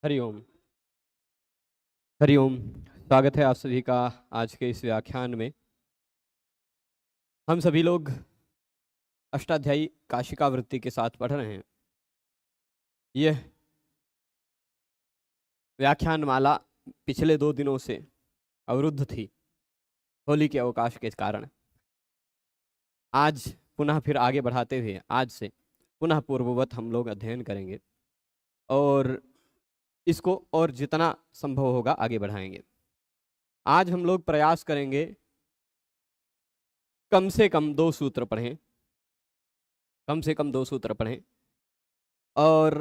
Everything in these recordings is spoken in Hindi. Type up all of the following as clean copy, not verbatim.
हरिओम। हरिओम। स्वागत है आप सभी का आज के इस व्याख्यान में। हम सभी लोग अष्टाध्यायी काशिका वृत्ति के साथ पढ़ रहे हैं। यह व्याख्यान माला पिछले 2 दिनों से अवरुद्ध थी होली के अवकाश के कारण। आज पुनः फिर आगे बढ़ाते हुए आज से पुनः पूर्ववत हम लोग अध्ययन करेंगे और इसको और जितना संभव होगा आगे बढ़ाएंगे। आज हम लोग प्रयास करेंगे कम से कम 2 सूत्र पढ़ें, कम से कम 2 सूत्र पढ़ें और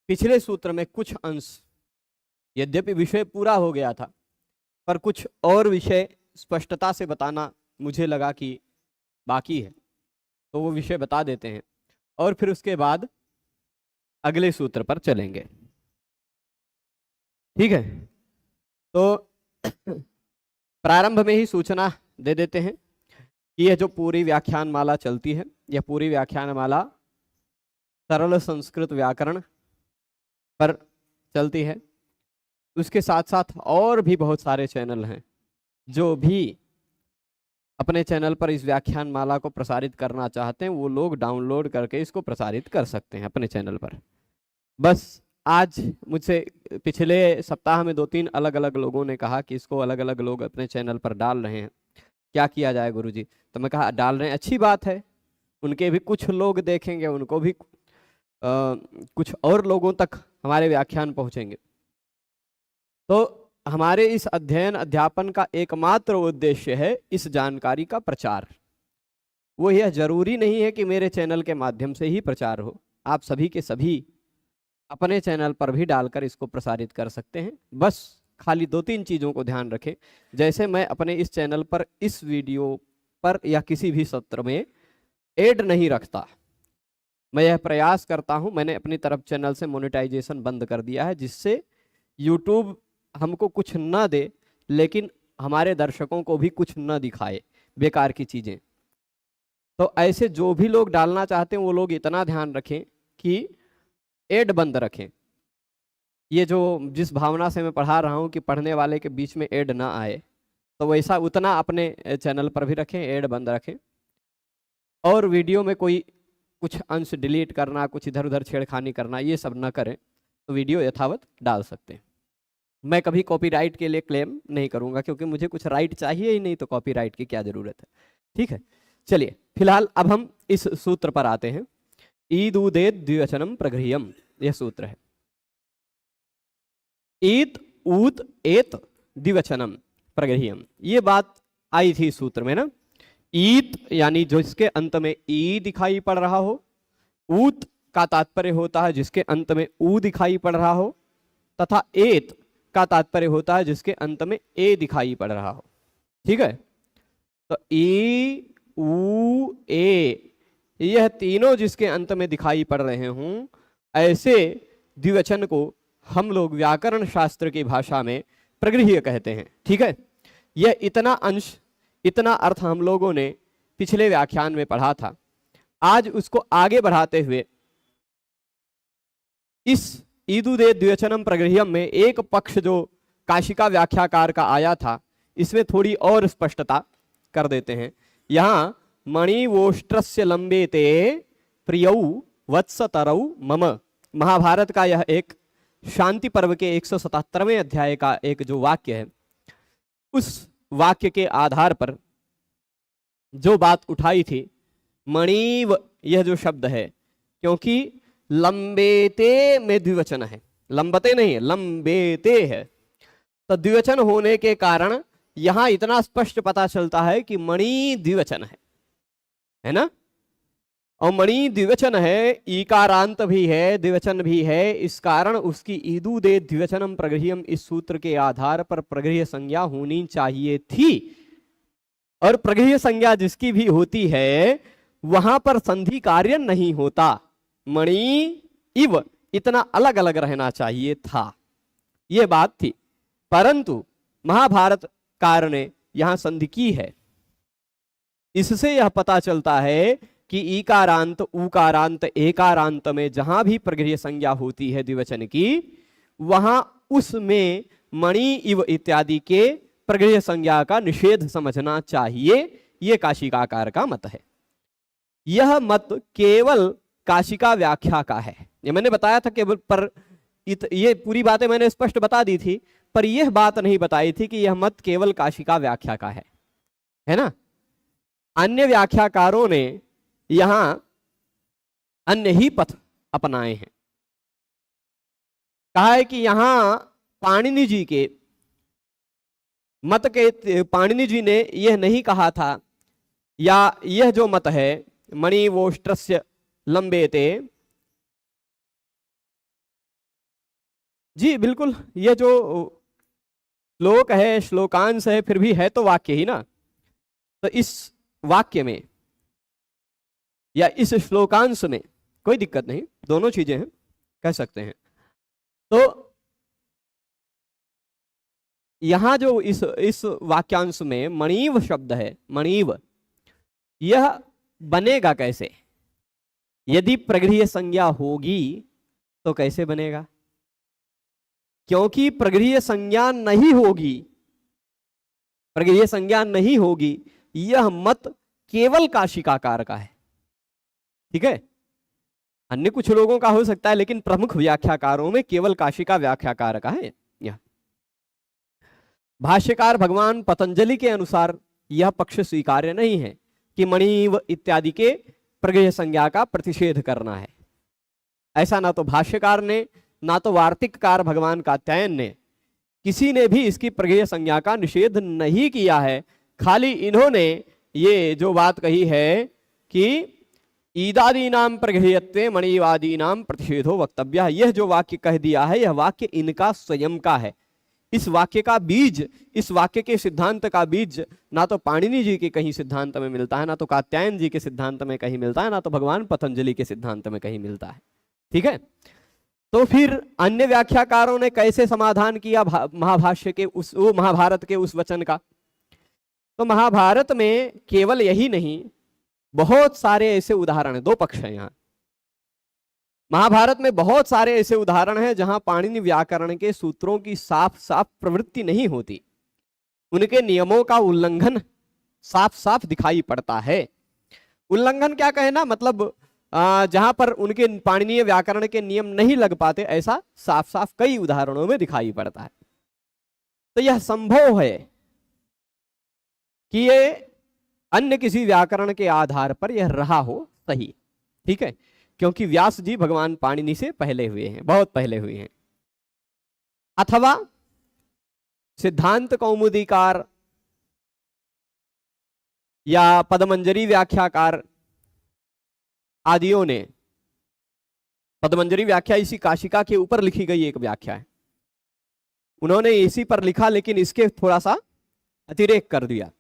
पिछले सूत्र में कुछ अंश, यद्यपि विषय पूरा हो गया था पर कुछ और विषय स्पष्टता से बताना मुझे लगा कि बाकी है, तो वो विषय बता देते हैं और फिर उसके बाद अगले सूत्र पर चलेंगे। ठीक है, तो प्रारंभ में ही सूचना दे देते हैं कि यह जो पूरी व्याख्यान माला चलती है, यह पूरी व्याख्यान माला सरल संस्कृत व्याकरण पर चलती है। उसके साथ साथ और भी बहुत सारे चैनल हैं जो भी अपने चैनल पर इस व्याख्यान माला को प्रसारित करना चाहते हैं, वो लोग डाउनलोड करके इसको प्रसारित कर सकते हैं अपने चैनल पर। बस आज मुझसे पिछले सप्ताह में 2-3 अलग अलग लोगों ने कहा कि इसको अलग अलग लोग अपने चैनल पर डाल रहे हैं, क्या किया जाए गुरुजी? तो मैं कहा डाल रहे हैं, अच्छी बात है, उनके भी कुछ लोग देखेंगे, उनको भी कुछ और लोगों तक हमारे व्याख्यान पहुंचेंगे। तो हमारे इस अध्ययन अध्यापन का एकमात्र उद्देश्य है इस जानकारी का प्रचार। वो यह जरूरी नहीं है कि मेरे चैनल के माध्यम से ही प्रचार हो, आप सभी के सभी अपने चैनल पर भी डालकर इसको प्रसारित कर सकते हैं। बस खाली 2-3 चीज़ों को ध्यान रखें। जैसे मैं अपने इस चैनल पर इस वीडियो पर या किसी भी सत्र में ऐड नहीं रखता, मैं यह प्रयास करता हूं, मैंने अपनी तरफ चैनल से मोनेटाइजेशन बंद कर दिया है, जिससे यूट्यूब हमको कुछ न दे लेकिन हमारे दर्शकों को भी कुछ न दिखाए बेकार की चीज़ें। तो ऐसे जो भी लोग डालना चाहते हैं वो लोग इतना ध्यान रखें कि ऐड बंद रखें। ये जो जिस भावना से मैं पढ़ा रहा हूँ कि पढ़ने वाले के बीच में ऐड ना आए, तो वैसा उतना अपने चैनल पर भी रखें, ऐड बंद रखें। और वीडियो में कोई कुछ अंश डिलीट करना, कुछ इधर उधर छेड़खानी करना, ये सब ना करें, तो वीडियो यथावत डाल सकते हैं। मैं कभी कॉपीराइट के लिए क्लेम नहीं करूँगा, क्योंकि मुझे कुछ राइट चाहिए ही नहीं, तो कॉपीराइट की क्या ज़रूरत है। ठीक है, चलिए फिलहाल अब हम इस सूत्र पर आते हैं। ईदूदेत द्विवचनम प्रगृह्यम, यह सूत्र है। ईत ऊत एत द्विवचनम प्रगृह्यम, ये बात आई थी सूत्र में ना। ईत यानी जो इसके अंत में ई दिखाई पड़ रहा हो, ऊत का तात्पर्य होता है जिसके अंत में ऊ दिखाई पड़ रहा हो, तथा एत का तात्पर्य होता है जिसके अंत में ए दिखाई पड़ रहा हो। ठीक है, तो ई ऊ ए, यह तीनों जिसके अंत में दिखाई पड़ रहे हों, ऐसे द्विवचन को हम लोग व्याकरण शास्त्र की भाषा में प्रगृह्य कहते हैं। ठीक है, यह इतना अंश, इतना अर्थ हम लोगों ने पिछले व्याख्यान में पढ़ा था। आज उसको आगे बढ़ाते हुए इस ईदुदेत द्विवचनम प्रगृह्यम में एक पक्ष जो काशिका व्याख्याकार का आया था, इसमें थोड़ी और स्पष्टता कर देते हैं। यहाँ मणिवोष्ट्रस्य लंबेते प्रियौ वत्सतरौ मम, महाभारत का यह एक शांति पर्व के 177वें अध्याय का एक जो वाक्य है, उस वाक्य के आधार पर जो बात उठाई थी, मणिव यह जो शब्द है, क्योंकि लंबेते में द्विवचन है, लंबते नहीं है, लंबेते है, तो द्विवचन होने के कारण यहां इतना स्पष्ट पता चलता है कि मणि द्विवचन है ना। और मणि द्विवचन है, ईकारांत भी है, द्विवचन भी है, इस कारण उसकी ईदुदेत द्विवचनम प्रगृह्यम इस सूत्र के आधार पर प्रगृह्य संज्ञा होनी चाहिए थी। और प्रगृह्य संज्ञा जिसकी भी होती है वहां पर संधि कार्य नहीं होता, मणि इव इतना अलग अलग रहना चाहिए था, यह बात थी। परंतु महाभारत कार ने यहां संधि की है। इससे यह पता चलता है कि ईकारांत, ऊकारांत, एकारांत में जहां भी प्रगृह्य संज्ञा होती है द्विवचन की, वहां उसमें मणि इव इत्यादि के प्रगृह्य संज्ञा का निषेध समझना चाहिए। यह काशिकाकार का मत है। यह मत केवल काशिका व्याख्या का है। ये मैंने बताया था केवल, पर ये पूरी बातें मैंने स्पष्ट बता दी थी, पर यह बात नहीं बताई थी कि यह मत केवल काशिका व्याख्या का है ना। अन्य व्याख्याकारों ने यहां अन्य ही पथ अपनाए हैं। कहा है कि यहां पाणिनि जी के मत के, पाणिनि जी ने यह नहीं कहा था, या यह जो मत है मणि वोष्ट्रस्य लंबेते, जी बिल्कुल, यह जो श्लोक है, श्लोकांश है, फिर भी है तो वाक्य ही ना। तो इस वाक्य में या इस श्लोकांश में कोई दिक्कत नहीं, दोनों चीजें हैं, कह सकते हैं। तो यहां जो इस वाक्यांश में मणिव शब्द है, मणिव, यह बनेगा कैसे? यदि प्रगृह्य संज्ञा होगी तो कैसे बनेगा? क्योंकि प्रगृह्य संज्ञा नहीं होगी, प्रगृह्य संज्ञा नहीं होगी, यह मत केवल काशिकाकार का है। ठीक है, अन्य कुछ लोगों का हो सकता है, लेकिन प्रमुख व्याख्याकारों में केवल काशिका व्याख्याकार का है। यह भाष्यकार भगवान पतंजलि के अनुसार यह पक्ष स्वीकार्य नहीं है कि मणिव इत्यादि के प्रगृह्य संज्ञा का प्रतिषेध करना है। ऐसा ना तो भाष्यकार ने, ना तो वार्तिककार भगवान कात्यायन ने, किसी ने भी इसकी प्रगृह्य संज्ञा का निषेध नहीं किया है। खाली इन्होंने ये जो बात कही है कि ईदादीनाम प्रगृह्यत्वे मणिवादीनाम प्रतिषेधो वक्तव्य, यह जो वाक्य कह दिया है, यह वाक्य इनका स्वयं का है। इस वाक्य का बीज, इस वाक्य के सिद्धांत का बीज ना तो पाणिनि जी के कहीं सिद्धांत में मिलता है, ना तो कात्यायन जी के सिद्धांत में कहीं मिलता है, ना तो भगवान पतंजलि के सिद्धांत में कहीं मिलता है। ठीक है, तो फिर अन्य व्याख्याकारों ने कैसे समाधान किया महाभाष्य के वो महाभारत के उस वचन का? तो महाभारत में केवल यही नहीं, बहुत सारे ऐसे उदाहरण हैं। दो पक्ष हैं यहाँ। महाभारत में बहुत सारे ऐसे उदाहरण हैं जहां पाणिनि व्याकरण के सूत्रों की साफ साफ प्रवृत्ति नहीं होती, उनके नियमों का उल्लंघन साफ साफ दिखाई पड़ता है। उल्लंघन क्या कहना, मतलब जहां पर उनके पाणिनीय व्याकरण के नियम नहीं लग पाते, ऐसा साफ साफ कई उदाहरणों में दिखाई पड़ता है। तो यह संभव है कि ये अन्य किसी व्याकरण के आधार पर यह रहा हो सही। ठीक है, क्योंकि व्यास जी भगवान पाणिनि से पहले हुए हैं, बहुत पहले हुए हैं। अथवा सिद्धांत कौमुदीकार या पदमंजरी व्याख्याकार आदियों ने, पदमंजरी व्याख्या इसी काशिका के ऊपर लिखी गई एक व्याख्या है, उन्होंने इसी पर लिखा, लेकिन इसके थोड़ा सा अतिरेक कर दिया,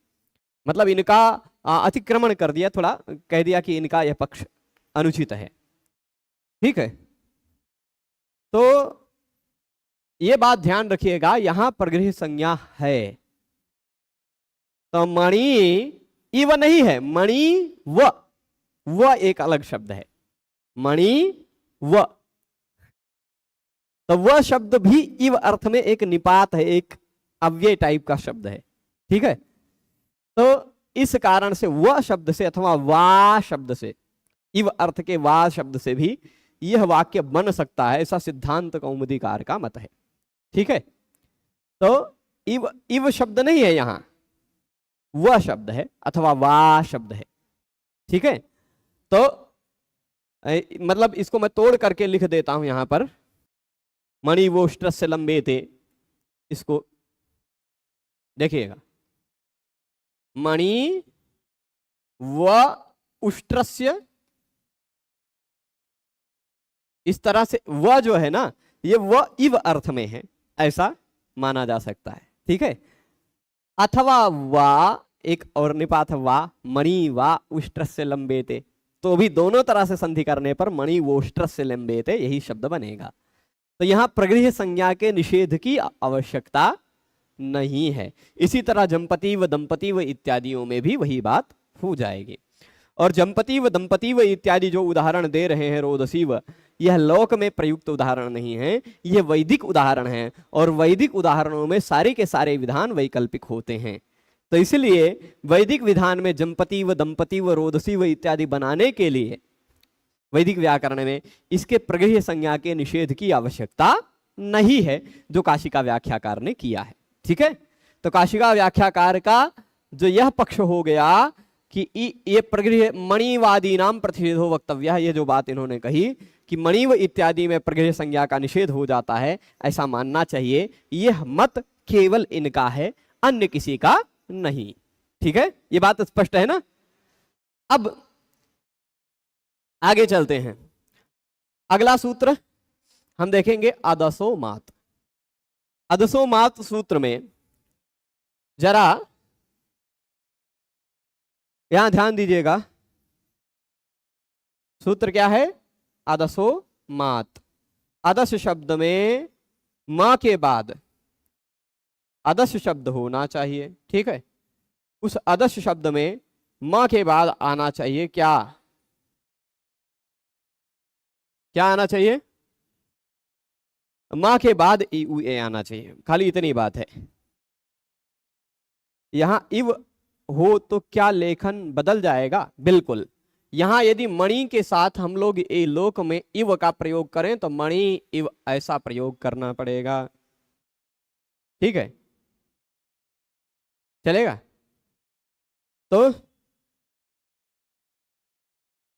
मतलब इनका अतिक्रमण कर दिया, थोड़ा कह दिया कि इनका यह पक्ष अनुचित है। ठीक है, तो यह बात ध्यान रखिएगा, यहां प्रगृह्य संज्ञा है तो मणि इव नहीं है, मणि व एक अलग शब्द है, मणि व। तो वह शब्द भी इव अर्थ में एक निपात है, एक अव्यय टाइप का शब्द है। ठीक है, तो इस कारण से वह शब्द से अथवा वा शब्द से, इव अर्थ के वा शब्द से भी यह वाक्य बन सकता है, ऐसा सिद्धांत कौमुदीकार का मत है। ठीक है, तो इव शब्द नहीं है, यहां वह शब्द है अथवा वा शब्द है। ठीक है, तो मतलब इसको मैं तोड़ करके लिख देता हूं यहां पर, मणि वोष्ट्रस्य लंबेते, इसको देखिएगा, मणि व उष्ट्रस्य, इस तरह से व जो है ना, ये व इव अर्थ में है, ऐसा माना जा सकता है। ठीक है, अथवा वा एक और निपात वा, मणि वा उष्ट्रस्य लंबेते, तो भी दोनों तरह से संधि करने पर मणि वोष्ट्रस्य लंबेते यही शब्द बनेगा। तो यहां प्रगृह्य संज्ञा के निषेध की आवश्यकता नहीं है। इसी तरह जंपति व दंपति व इत्यादियों में भी वही बात हो जाएगी। और जंपति व दंपति व इत्यादि जो उदाहरण दे रहे हैं रोदसी व, यह लोक में प्रयुक्त उदाहरण नहीं है, यह वैदिक उदाहरण है, और वैदिक उदाहरणों में सारे के सारे विधान वैकल्पिक होते हैं। तो इसलिए वैदिक विधान में जंपति व दंपति व रोदसी व इत्यादि बनाने के लिए वैदिक व्याकरण में इसके प्रगृह्य संज्ञा के निषेध की आवश्यकता नहीं है, जो काशिका व्याख्याकार ने किया है। ठीक है, तो काशिका व्याख्याकार का जो यह पक्ष हो गया कि ये प्रगृह्य मणिवादी नाम प्रतिषेधो वक्तव्य, ये जो बात इन्होंने कही कि मणिव इत्यादि में प्रगृह्य संज्ञा का निषेध हो जाता है, ऐसा मानना चाहिए, यह मत केवल इनका है, अन्य किसी का नहीं। ठीक है, ये बात स्पष्ट है ना। अब आगे चलते हैं, अगला सूत्र हम देखेंगे अदसो मात। अदसो मात सूत्र में जरा यहां ध्यान दीजिएगा, सूत्र क्या है, अदसो मात। अदस शब्द में मां के बाद अदस शब्द होना चाहिए। ठीक है, उस अदस शब्द में मां के बाद आना चाहिए क्या, क्या आना चाहिए, मां के बाद ई उ ए आना चाहिए, खाली इतनी बात है। यहां इव हो तो क्या लेखन बदल जाएगा, बिल्कुल। यहां यदि मणि के साथ हम लोग ए लोक में इव का प्रयोग करें तो मणि इव ऐसा प्रयोग करना पड़ेगा। ठीक है, चलेगा। तो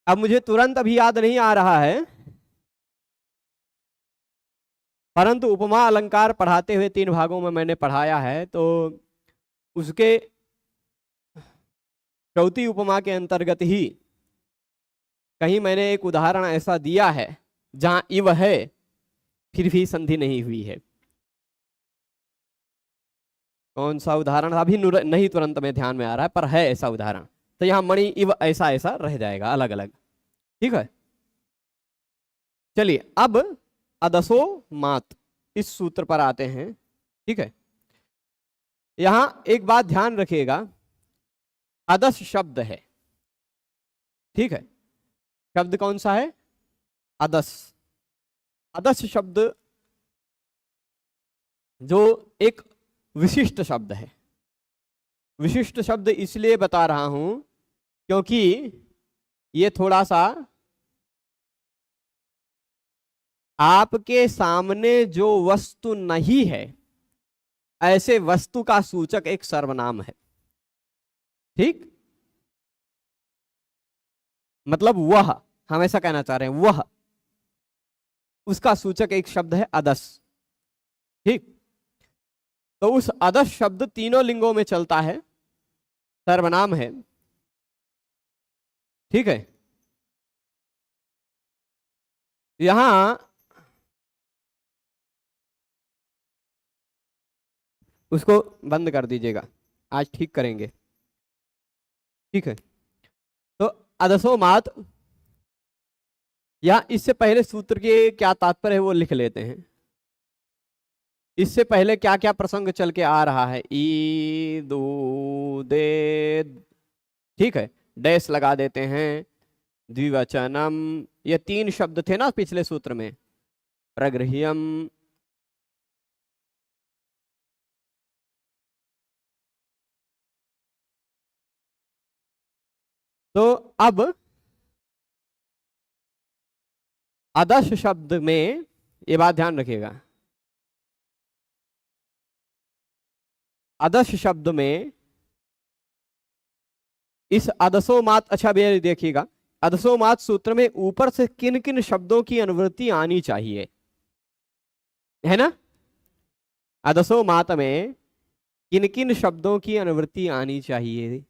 अब मुझे तुरंत अभी याद नहीं आ रहा है, परंतु उपमा अलंकार पढ़ाते हुए 3 भागों में मैंने पढ़ाया है, तो उसके चौथी उपमा के अंतर्गत ही कहीं मैंने एक उदाहरण ऐसा दिया है जहां इव है फिर भी संधि नहीं हुई है। कौन सा उदाहरण, अभी नहीं तुरंत में ध्यान में आ रहा है, पर है ऐसा उदाहरण। तो यहां मणि इव ऐसा ऐसा रह जाएगा अलग अलग। ठीक है, चलिए अब अदसो मात इस सूत्र पर आते हैं। ठीक है, यहां एक बात ध्यान रखिएगा, अदस शब्द है। ठीक है, शब्द कौन सा है, अदस। अदस शब्द जो एक विशिष्ट शब्द है। विशिष्ट शब्द इसलिए बता रहा हूं क्योंकि ये थोड़ा सा आपके सामने जो वस्तु नहीं है ऐसे वस्तु का सूचक एक सर्वनाम है। ठीक, मतलब वह, हम ऐसा कहना चाह रहे हैं, वह उसका सूचक एक शब्द है अदस। ठीक, तो उस अदस शब्द तीनों लिंगों में चलता है, सर्वनाम है। ठीक है, यहां उसको बंद कर दीजिएगा, आज ठीक करेंगे। ठीक है, तो अदसो मात, या इससे पहले सूत्र के क्या तात्पर्य है वो लिख लेते हैं। इससे पहले क्या क्या प्रसंग चल के आ रहा है, ई दो दे, ठीक है, डैश लगा देते हैं, द्विवचनम, ये 3 शब्द थे ना पिछले सूत्र में, प्रगृह्यम, तो अब अदस शब्द में ये बात ध्यान रखिएगा, अदस शब्द में इस अदसो मात, अच्छा बेर देखिएगा, अदसो मात सूत्र में ऊपर से किन किन शब्दों की अनुवृत्ति आनी चाहिए, है ना। अदसो मात में किन किन शब्दों की अनुवृत्ति आनी चाहिए,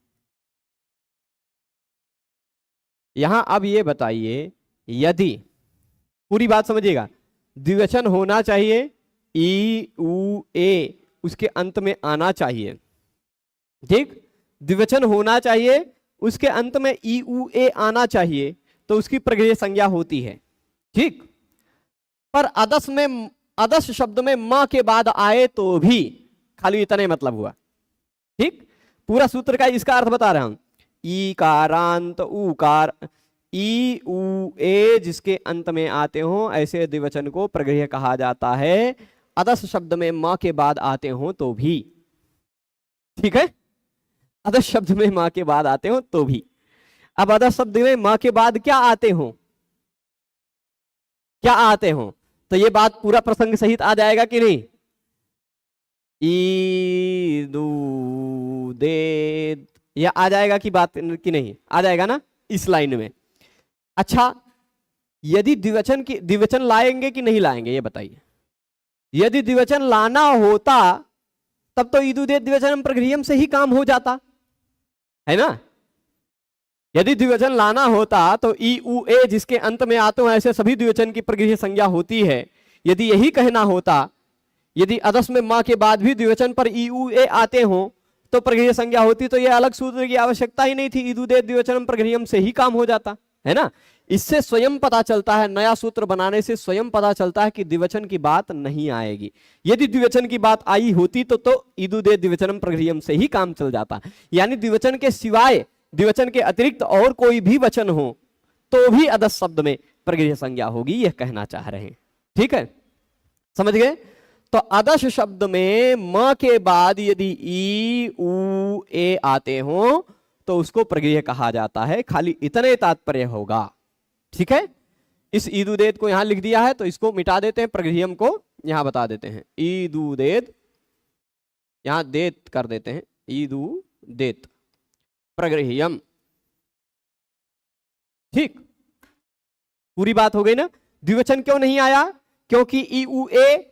यहां अब ये बताइए, यदि पूरी बात समझिएगा, द्विवचन होना चाहिए, ई उ ए उसके अंत में आना चाहिए। ठीक, द्विवचन होना चाहिए, उसके अंत में ई उ ए आना चाहिए, तो उसकी प्रगृह्य संज्ञा होती है। ठीक, पर अदस में, अदस शब्द में मां के बाद आए तो भी खाली इतने मतलब हुआ। ठीक, पूरा सूत्र का इसका अर्थ बता रहा हूं, ईकारांत उकार, ई उ ए जिसके अंत में आते हो ऐसे द्विवचन को प्रगृह्य कहा जाता है, अदस शब्द में मां के बाद आते हो तो भी। ठीक है, अदस शब्द में मां के बाद आते हो तो भी। अब अदस शब्द में मां के बाद क्या आते हो, क्या आते हो, तो ये बात पूरा प्रसंग सहित आ जाएगा कि नहीं? ई दू दे, यह आ जाएगा कि बात कि नहीं आ जाएगा ना इस लाइन में। अच्छा, यदि द्विवचन लाएंगे कि नहीं लाएंगे ये बताइए। यदि द्विवचन लाना होता तब तो ईदु दे द्विवचनम प्रगृह्यम से ही काम हो जाता है ना। यदि द्विवचन लाना होता तो ई उ ए जिसके अंत में आते हो ऐसे सभी द्विवचन की प्रगृह्य संज्ञा होती है। यदि यही कहना होता, यदि अदस में मां के बाद भी द्विवचन पर ई उ ए आते हो तो प्रगृह्य संज्ञा होती, तो यह अलग सूत्र की आवश्यकता ही नहीं थी, ईदु दे द्विवचनम प्रगृह्यम से ही काम हो जाता है ना। इससे स्वयं पता चलता है, नया सूत्र बनाने से स्वयं पता चलता है कि द्विवचन की बात नहीं आएगी। यदि द्विवचन की बात आई होती तो ईदु दे द्विवचनम प्रगृह्यम से ही काम चल जाता। यानी द्विवचन के सिवाय, द्विवचन के अतिरिक्त और कोई भी वचन हो तो भी अदस शब्द में प्रगृह्य संज्ञा होगी, यह कहना चाह रहे हैं। ठीक है, समझ गए? तो अदश शब्द में म के बाद यदि ई उ ए आते हो तो उसको प्रगृह्य कहा जाता है, खाली इतने तात्पर्य होगा। ठीक है, इस ईदुदेत को यहां लिख दिया है तो इसको मिटा देते हैं, प्रगृह्यम को यहां बता देते हैं। ईदुदेत यहां देत कर देते हैं, ईदुदेत प्रगृह्यम। ठीक, पूरी बात हो गई ना। द्विवचन क्यों नहीं आया? क्योंकि ई उ ए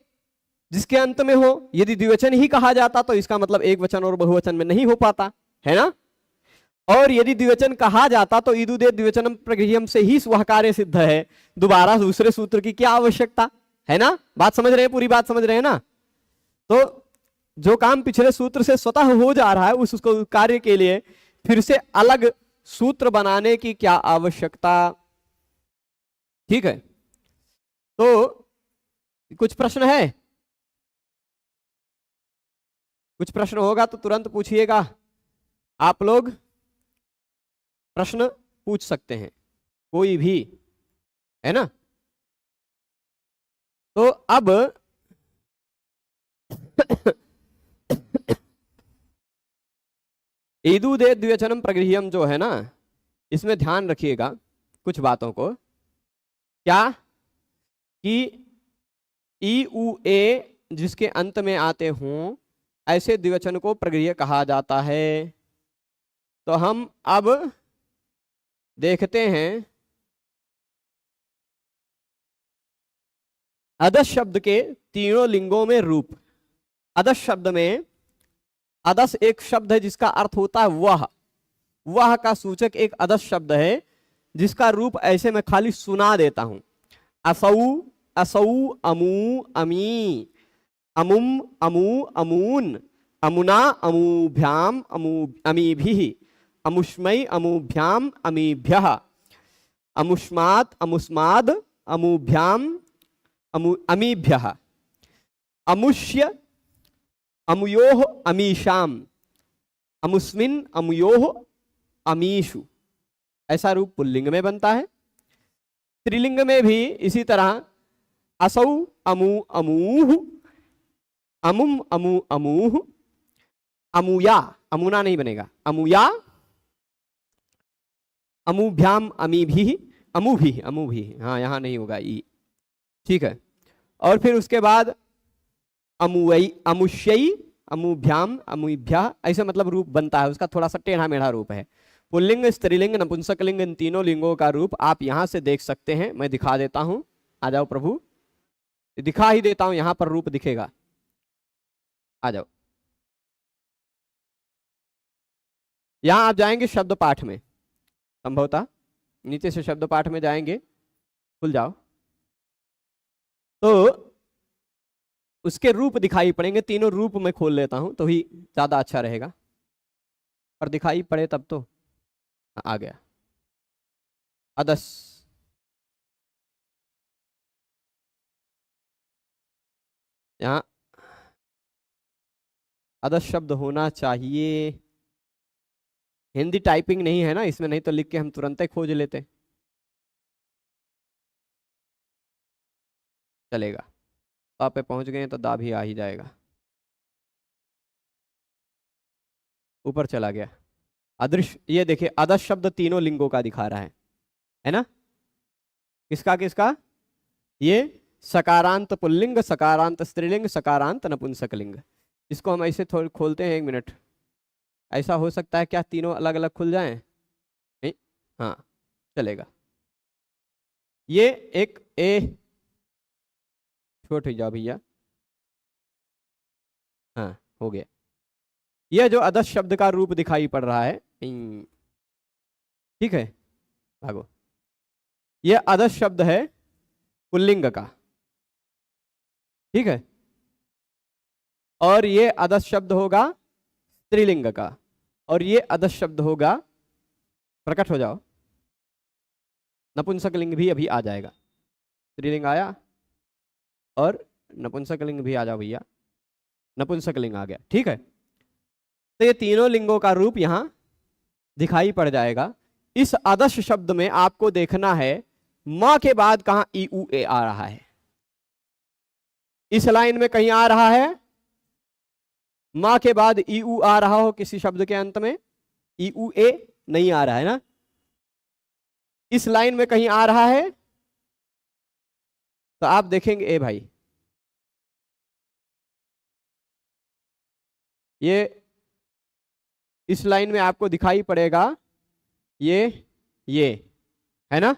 जिसके अंत में हो, यदि द्विवचन ही कहा जाता तो इसका मतलब एक वचन और बहुवचन में नहीं हो पाता है ना। और यदि द्विवचन कहा जाता तो ईदु दे द्विवचनम प्रगृह्यम से ही स्वकार्य सिद्ध है, दोबारा दूसरे सूत्र की क्या आवश्यकता है ना। बात समझ रहे हैं, पूरी बात समझ रहे हैं ना। तो जो काम पिछले सूत्र से स्वतः हो जा रहा है उसको कार्य के लिए फिर से अलग सूत्र बनाने की क्या आवश्यकता। ठीक है, तो कुछ प्रश्न है? कुछ प्रश्न होगा तो तुरंत पूछिएगा, आप लोग प्रश्न पूछ सकते हैं कोई भी, है ना। तो अब ईदु दे द्विवचनम प्रगृह्यम जो है ना, इसमें ध्यान रखिएगा कुछ बातों को। क्या कि ई उ ए जिसके अंत में आते हों ऐसे द्विवचन को प्रगृह्य कहा जाता है। तो हम अब देखते हैं अदस शब्द के तीनों लिंगों में रूप। अदस शब्द में अदस एक शब्द है जिसका अर्थ होता है वह का सूचक एक अदस शब्द है जिसका रूप ऐसे मैं खाली सुना देता हूं। असौ, असौ, अमू, अमी, अमुम, अमू, अमून, अमुना, अमूभ्याम, अमीभिः, अमुष्मै, अमूभ्याम, अमीभ्यः, अमुष्मात्, अमुस्माद, अमूभ्याम, अमीभ्यः, अमुष्य, अमुयोः, अमीशाम, अमुस्मिन्, अमुयोः, अमीषु। ऐसा रूप पुल्लिंग में बनता है। स्त्रीलिंग में भी इसी तरह असौ, अमू, अमूह, अमुम, अमू, अमूह, अमुया, अमुना नहीं बनेगा, अमुया, अमुभ्याम, अमीभिः, अमुभिः, अमुभिः, हाँ यहां नहीं होगा ई। ठीक है, और फिर उसके बाद अमुवई, अमुष्यई, अमुभ्याम, अमुभ्यः, ऐसे मतलब रूप बनता है उसका, थोड़ा सा टेढ़ा मेढ़ा रूप है। पुल्लिंग, स्त्रीलिंग, नपुंसकलिंग, इन तीनों लिंगों का रूप आप यहां से देख सकते हैं। मैं दिखा देता हूं, आ जाओ प्रभु, दिखा ही देता हूं, यहां पर रूप दिखेगा, आ जाओ। यहां आप जाएंगे शब्द पाठ में, संभवतः नीचे से शब्द पाठ में जाएंगे, खुल जाओ, तो उसके रूप दिखाई पड़ेंगे। तीनों रूप मैं खोल लेता हूं तो ही ज्यादा अच्छा रहेगा, और दिखाई पड़े तब तो। आ गया अदस, यहां अदस शब्द होना चाहिए। हिंदी टाइपिंग नहीं है ना इसमें, नहीं तो लिख के हम तुरंत ही खोज लेते। चलेगा। तो आप पे पहुंच गए तो दा भी आ ही जाएगा, ऊपर चला गया। अदृश्य, ये देखिए अदश शब्द तीनों लिंगों का दिखा रहा है ना? किसका किसका? ये सकारांत पुल्लिंग, सकारांत स्त्रीलिंग, सकारांत नपुंसक लिंग। इसको हम ऐसे थोड़ा खोलते हैं, 1 मिनट। ऐसा हो सकता है क्या तीनों अलग अलग खुल जाएं? नहीं, हाँ चलेगा। ये एक ए, छोड़ जाओ भैया, हाँ हो गया। यह जो अदश शब्द का रूप दिखाई पड़ रहा है, ठीक है, भागो, यह अदश शब्द है पुल्लिंग का, ठीक है, और ये अदश शब्द होगा स्त्रीलिंग का, और ये अदश शब्द होगा, प्रकट हो जाओ, नपुंसक लिंग भी अभी आ जाएगा। स्त्रीलिंग आया और नपुंसक लिंग भी आ जाओ भैया, नपुंसक लिंग आ गया, ठीक है। तो ये तीनों लिंगों का रूप यहां दिखाई पड़ जाएगा। इस अदश शब्द में आपको देखना है मां के बाद कहां ई उ ए आ रहा है। इस लाइन में कहीं आ रहा है, मां के बाद ई उ आ रहा हो किसी शब्द के अंत में, ई उ ए नहीं आ रहा है ना। इस लाइन में कहीं आ रहा है तो आप देखेंगे ए भाई, ये इस लाइन में आपको दिखाई पड़ेगा, ये है ना,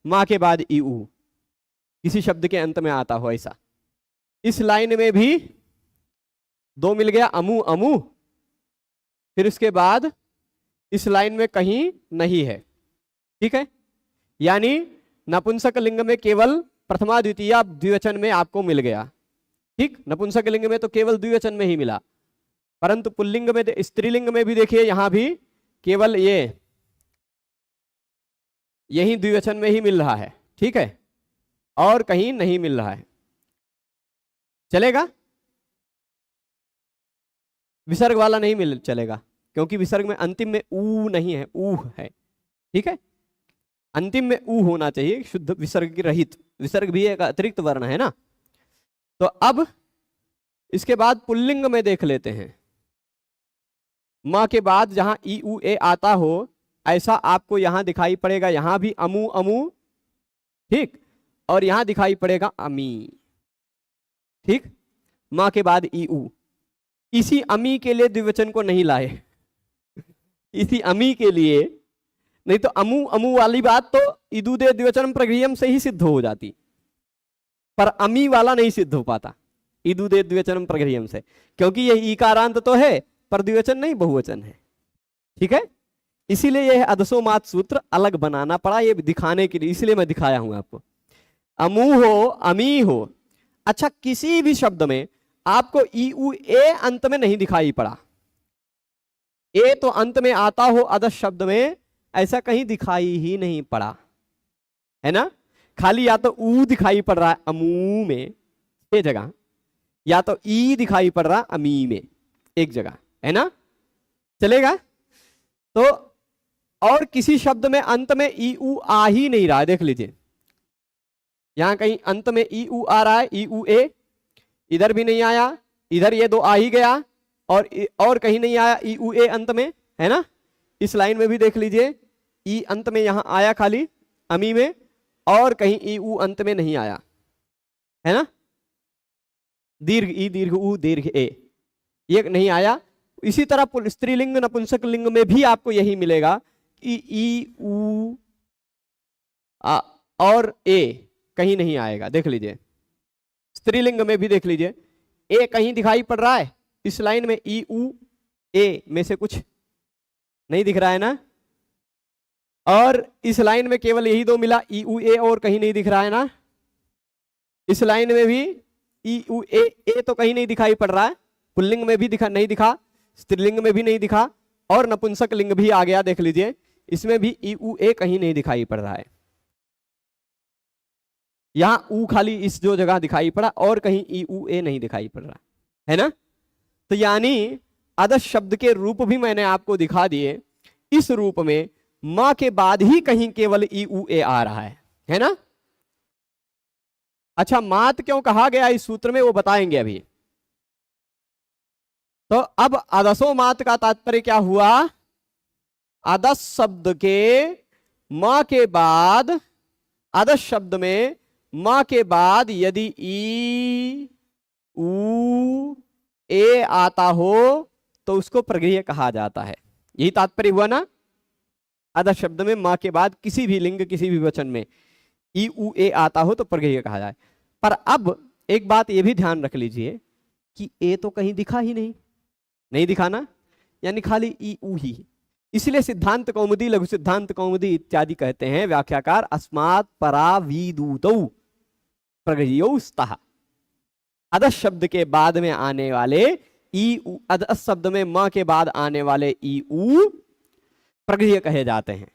मां के बाद ई उ किसी शब्द के अंत में आता हो ऐसा। इस लाइन में भी 2 मिल गया, अमु अमु, फिर उसके बाद इस लाइन में कहीं नहीं है, ठीक है। यानी नपुंसक लिंग में केवल प्रथमा द्वितीया द्विवचन में आपको मिल गया, ठीक। नपुंसक लिंग में तो केवल द्विवचन में ही मिला, परंतु पुल्लिंग में, स्त्रीलिंग में भी देखिए यहां भी केवल यही द्विवचन में ही मिल रहा है, ठीक है, और कहीं नहीं मिल रहा है। चलेगा? विसर्ग वाला नहीं मिल चलेगा, क्योंकि विसर्ग में अंतिम में ऊ नहीं है, ऊ है, ठीक है। अंतिम में ऊ होना चाहिए, शुद्ध विसर्ग की रहित। विसर्ग भी एक अतिरिक्त वर्ण है ना। तो अब इसके बाद पुल्लिंग में देख लेते हैं। मां के बाद जहां ई उ ए आता हो ऐसा आपको यहां दिखाई पड़ेगा, यहां भी अमु अमु, ठीक, और यहां दिखाई पड़ेगा अमी, ठीक। मां के बाद ई उ, इसी अमी के लिए द्विवचन को नहीं लाए इसी अमी के लिए, नहीं तो अमु अमु वाली बात तो इदुदे द्विवचन प्रगृह्यम से ही सिद्ध हो जाती, पर अमी वाला नहीं सिद्ध हो पाता इदुदे द्विवचन प्रगृह्यम से, क्योंकि यह ईकारांत तो है पर द्विवचन नहीं, बहुवचन है, ठीक है। इसीलिए यह अदसोमात सूत्र अलग बनाना पड़ा, ये दिखाने के लिए, इसलिए मैं दिखाया हूं आपको। अमू हो, अमी हो, अच्छा किसी भी शब्द में आपको ई उ ए अंत में नहीं दिखाई पड़ा, ए तो अंत में आता हो अदश शब्द में, ऐसा कहीं दिखाई ही नहीं पड़ा, है ना। खाली या तो ऊ दिखाई पड़ रहा है अमू में एक जगह, या तो ई दिखाई पड़ रहा अमी में एक जगह, है ना। चलेगा? तो और किसी शब्द में अंत में ई उ आ ही नहीं रहा है, देख लीजिए यहां कहीं अंत में ई उ आ रहा है, ई उ ए, इधर भी नहीं आया, इधर ये 2 आ ही गया, और कहीं नहीं आया ई उ ए अंत में, है ना। इस लाइन में भी देख लीजिए ई अंत में यहां आया खाली अमी में, और कहीं ई उ अंत में नहीं आया, है ना। दीर्घ ई, दीर्घ उ, दीर्घ ए, ये नहीं आया। इसी तरह स्त्रीलिंग नपुंसक लिंग में भी आपको यही मिलेगा कि ई उ और ए कहीं नहीं आएगा, देख लीजिए। स्त्रीलिंग में भी देख लीजिए ए कहीं दिखाई पड़ रहा है, इस लाइन में ई उ ए में से कुछ नहीं दिख रहा है ना, और इस लाइन में केवल यही 2 मिला, ई उ ए, और कहीं नहीं दिख रहा है ना। इस लाइन में भी ई उ ए, ए तो कहीं नहीं दिखाई पड़ रहा है, पुल्लिंग में भी नहीं दिखा, स्त्रीलिंग में भी नहीं दिखा, और नपुंसक लिंग भी आ गया, देख लीजिए इसमें भी ई उ ए कहीं नहीं दिखाई पड़ रहा है। यहां ऊ खाली इस जो जगह दिखाई पड़ा, और कहीं ई उ ए नहीं दिखाई पड़ रहा है ना। तो यानी अदश शब्द के रूप भी मैंने आपको दिखा दिए। इस रूप में मां के बाद ही कहीं केवल ई उ ए आ रहा है ना। अच्छा, मात क्यों कहा गया इस सूत्र में वो बताएंगे अभी। तो अब अदसो मात का तात्पर्य क्या हुआ? अदस शब्द के मां के बाद, अदस शब्द में मां के बाद यदि ई ऊ ए आता हो तो उसको प्रगृह्य कहा जाता है। यही तात्पर्य हुआ ना? अदस शब्द में मां के बाद किसी भी लिंग, किसी भी वचन में ई ऊ ए आता हो तो प्रगृह्य कहा जाए। पर अब एक बात ये भी ध्यान रख लीजिए कि ए तो कहीं दिखा ही नहीं दिखा ना, यानी खाली ई ऊ ही। इसलिए सिद्धांत कौमुदी, लघु सिद्धांत कौमुदी इत्यादि कहते हैं व्याख्याकार, अस्मात् पराविदूतौ प्रगृह्यौ स्तः। अदस शब्द के बाद में आने वाले ई ऊ, अदस शब्द में म के बाद आने वाले ई ऊ प्रगृह्य कहे जाते हैं।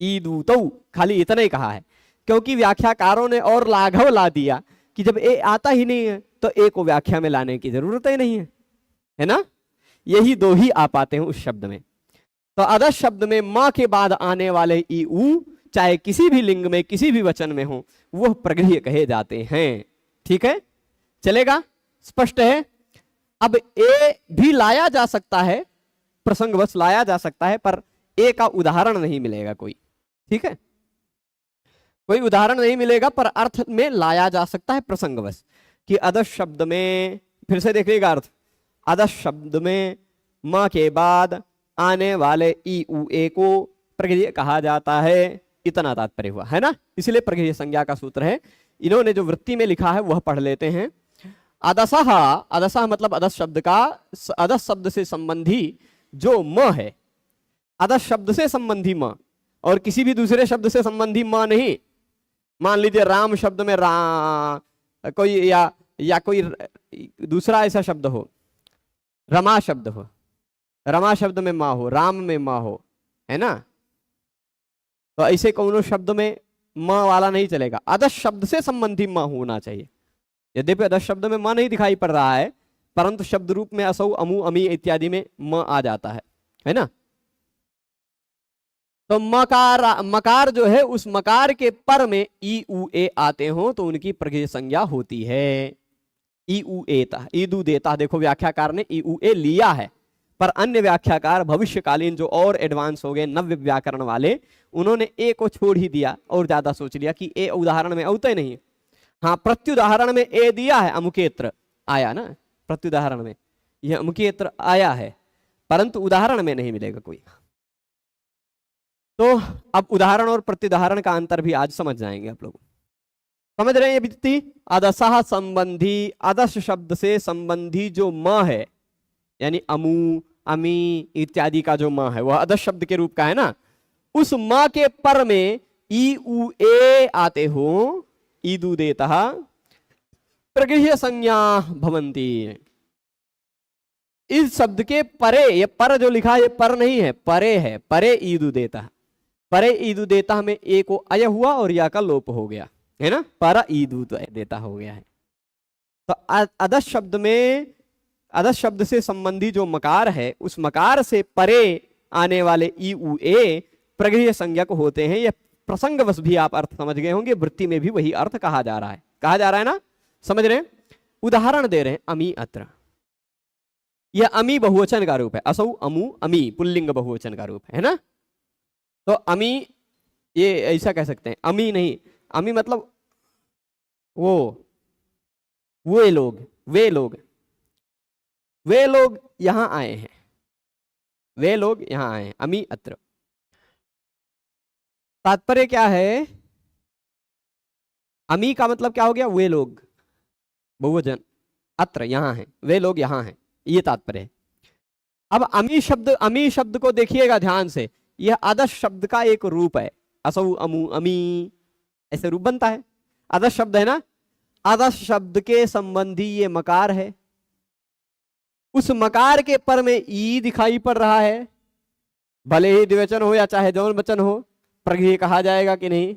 ई दूतौ खाली इतना ही कहा है, क्योंकि व्याख्याकारों ने और लाघव ला दिया कि जब ए आता ही नहीं है तो ए को व्याख्या में लाने की जरूरत ही नहीं है ना? यही दो ही आ पाते हैं उस शब्द में। तो अदस शब्द में मां के बाद आने वाले ई ऊ चाहे किसी भी लिंग में, किसी भी वचन में हो, वह प्रगृह्य कहे जाते हैं। ठीक है, चलेगा? स्पष्ट है? अब ए भी लाया जा सकता है, प्रसंगवश लाया जा सकता है, पर ए का उदाहरण नहीं मिलेगा कोई। ठीक है, कोई उदाहरण नहीं मिलेगा, पर अर्थ में लाया जा सकता है प्रसंगवश। कि अदस शब्द में, फिर से देखिएगा अर्थ, अदस शब्द में मां के बाद आने वाले ई ऊ ए को प्रगृह्य कहा जाता है, इतना तात्पर्य हुआ है ना? इसलिए प्रगृह्य संज्ञा का सूत्र है। इन्होंने जो वृत्ति में लिखा है वह पढ़ लेते हैं। अदसः, अदसः मतलब अदस शब्द का, अदस शब्द से संबंधी जो म है, अदस शब्द से संबंधी म, और किसी भी दूसरे शब्द से संबंधी म नहीं। मान लीजिए राम शब्द में कोई या कोई दूसरा ऐसा शब्द हो, रमा शब्द हो, रमा शब्द में माँ हो, राम में माँ हो, है ना? तो ऐसे कौनों शब्द में माँ वाला नहीं चलेगा, अदस शब्द से संबंधी माँ होना चाहिए। यद्यपि अदस शब्द में माँ नहीं दिखाई पड़ रहा है, परंतु शब्द रूप में असौ, अमु, अमी इत्यादि में माँ आ जाता है ना? तो मकार जो है, उस मकार के पर में ई ऊ ए आते हो तो उनकी प्रगृह्य संज्ञा होती है। ई ऊ एता, ईदू देता, देखो व्याख्याकार ने ई ऊ ए लिया है, पर अन्य व्याख्याकार भविष्यकालीन जो और एडवांस हो गए, नव्य व्याकरण वाले, उन्होंने ए को छोड़ ही दिया और ज्यादा सोच लिया कि ए उदाहरण में औते नहीं। हाँ, प्रत्युदाहरण में ए दिया है, अमुकेत्र आया ना, प्रत्युदाहरण में यह अमुकेत्र आया है, परंतु उदाहरण में नहीं मिलेगा कोई। तो अब उदाहरण और प्रत्युदाहरण का अंतर भी आज समझ जाएंगे आप लोग। समझ रहे हैं ये विधि? अदसः संबंधी, अदस शब्द से संबंधी जो म है, यानी अमु, अमी इत्यादि का जो म है, वह अदस शब्द के रूप का है ना। उस म के पर में ई ऊ ए आते हो, ईदू देता, प्रगृह्य संज्ञा भवंती। इस शब्द के परे, ये पर जो लिखा है ये पर नहीं है, परे है, परे ईदू देता, परे ईदू देता में ए को अय हुआ और या का लोप हो गया, है ना? पर ईदू देता हो गया है। तो अदस शब्द में, अदस शब्द से संबंधी जो मकार है, उस मकार से परे आने वाले ई ऊ ए प्रगृह्य संज्ञक होते हैं। यह प्रसंगवश भी आप अर्थ समझ गए होंगे, वृत्ति में भी वही अर्थ कहा जा रहा है, कहा जा रहा है ना? समझ रहे हैं? उदाहरण दे रहे हैं, अमी अत्र, यह अमी बहुवचन का रूप है, असौ, अमु, अमी पुल्लिंग बहुवचन का रूप है ना? तो अमी, ये ऐसा कह सकते हैं, अमी नहीं, अमी मतलब वे लोग यहां आए हैं, वे लोग यहां आए हैं, अमी अत्र। तात्पर्य क्या है? अमी का मतलब क्या हो गया? वे लोग, बहुवचन, अत्र यहां हैं, वे लोग यहां हैं, ये तात्पर्य है। अब अमी शब्द को देखिएगा ध्यान से, यह अदस शब्द का एक रूप है, असौ, अमु, अमी, ऐसे रूप बनता है, अदस शब्द है ना। अदस शब्द के संबंधी ये मकार है, उस मकार के पर में ई दिखाई पड़ रहा है, भले ही द्विवचन हो या चाहे जौन वचन हो, प्रगृह्य कहा जाएगा कि नहीं?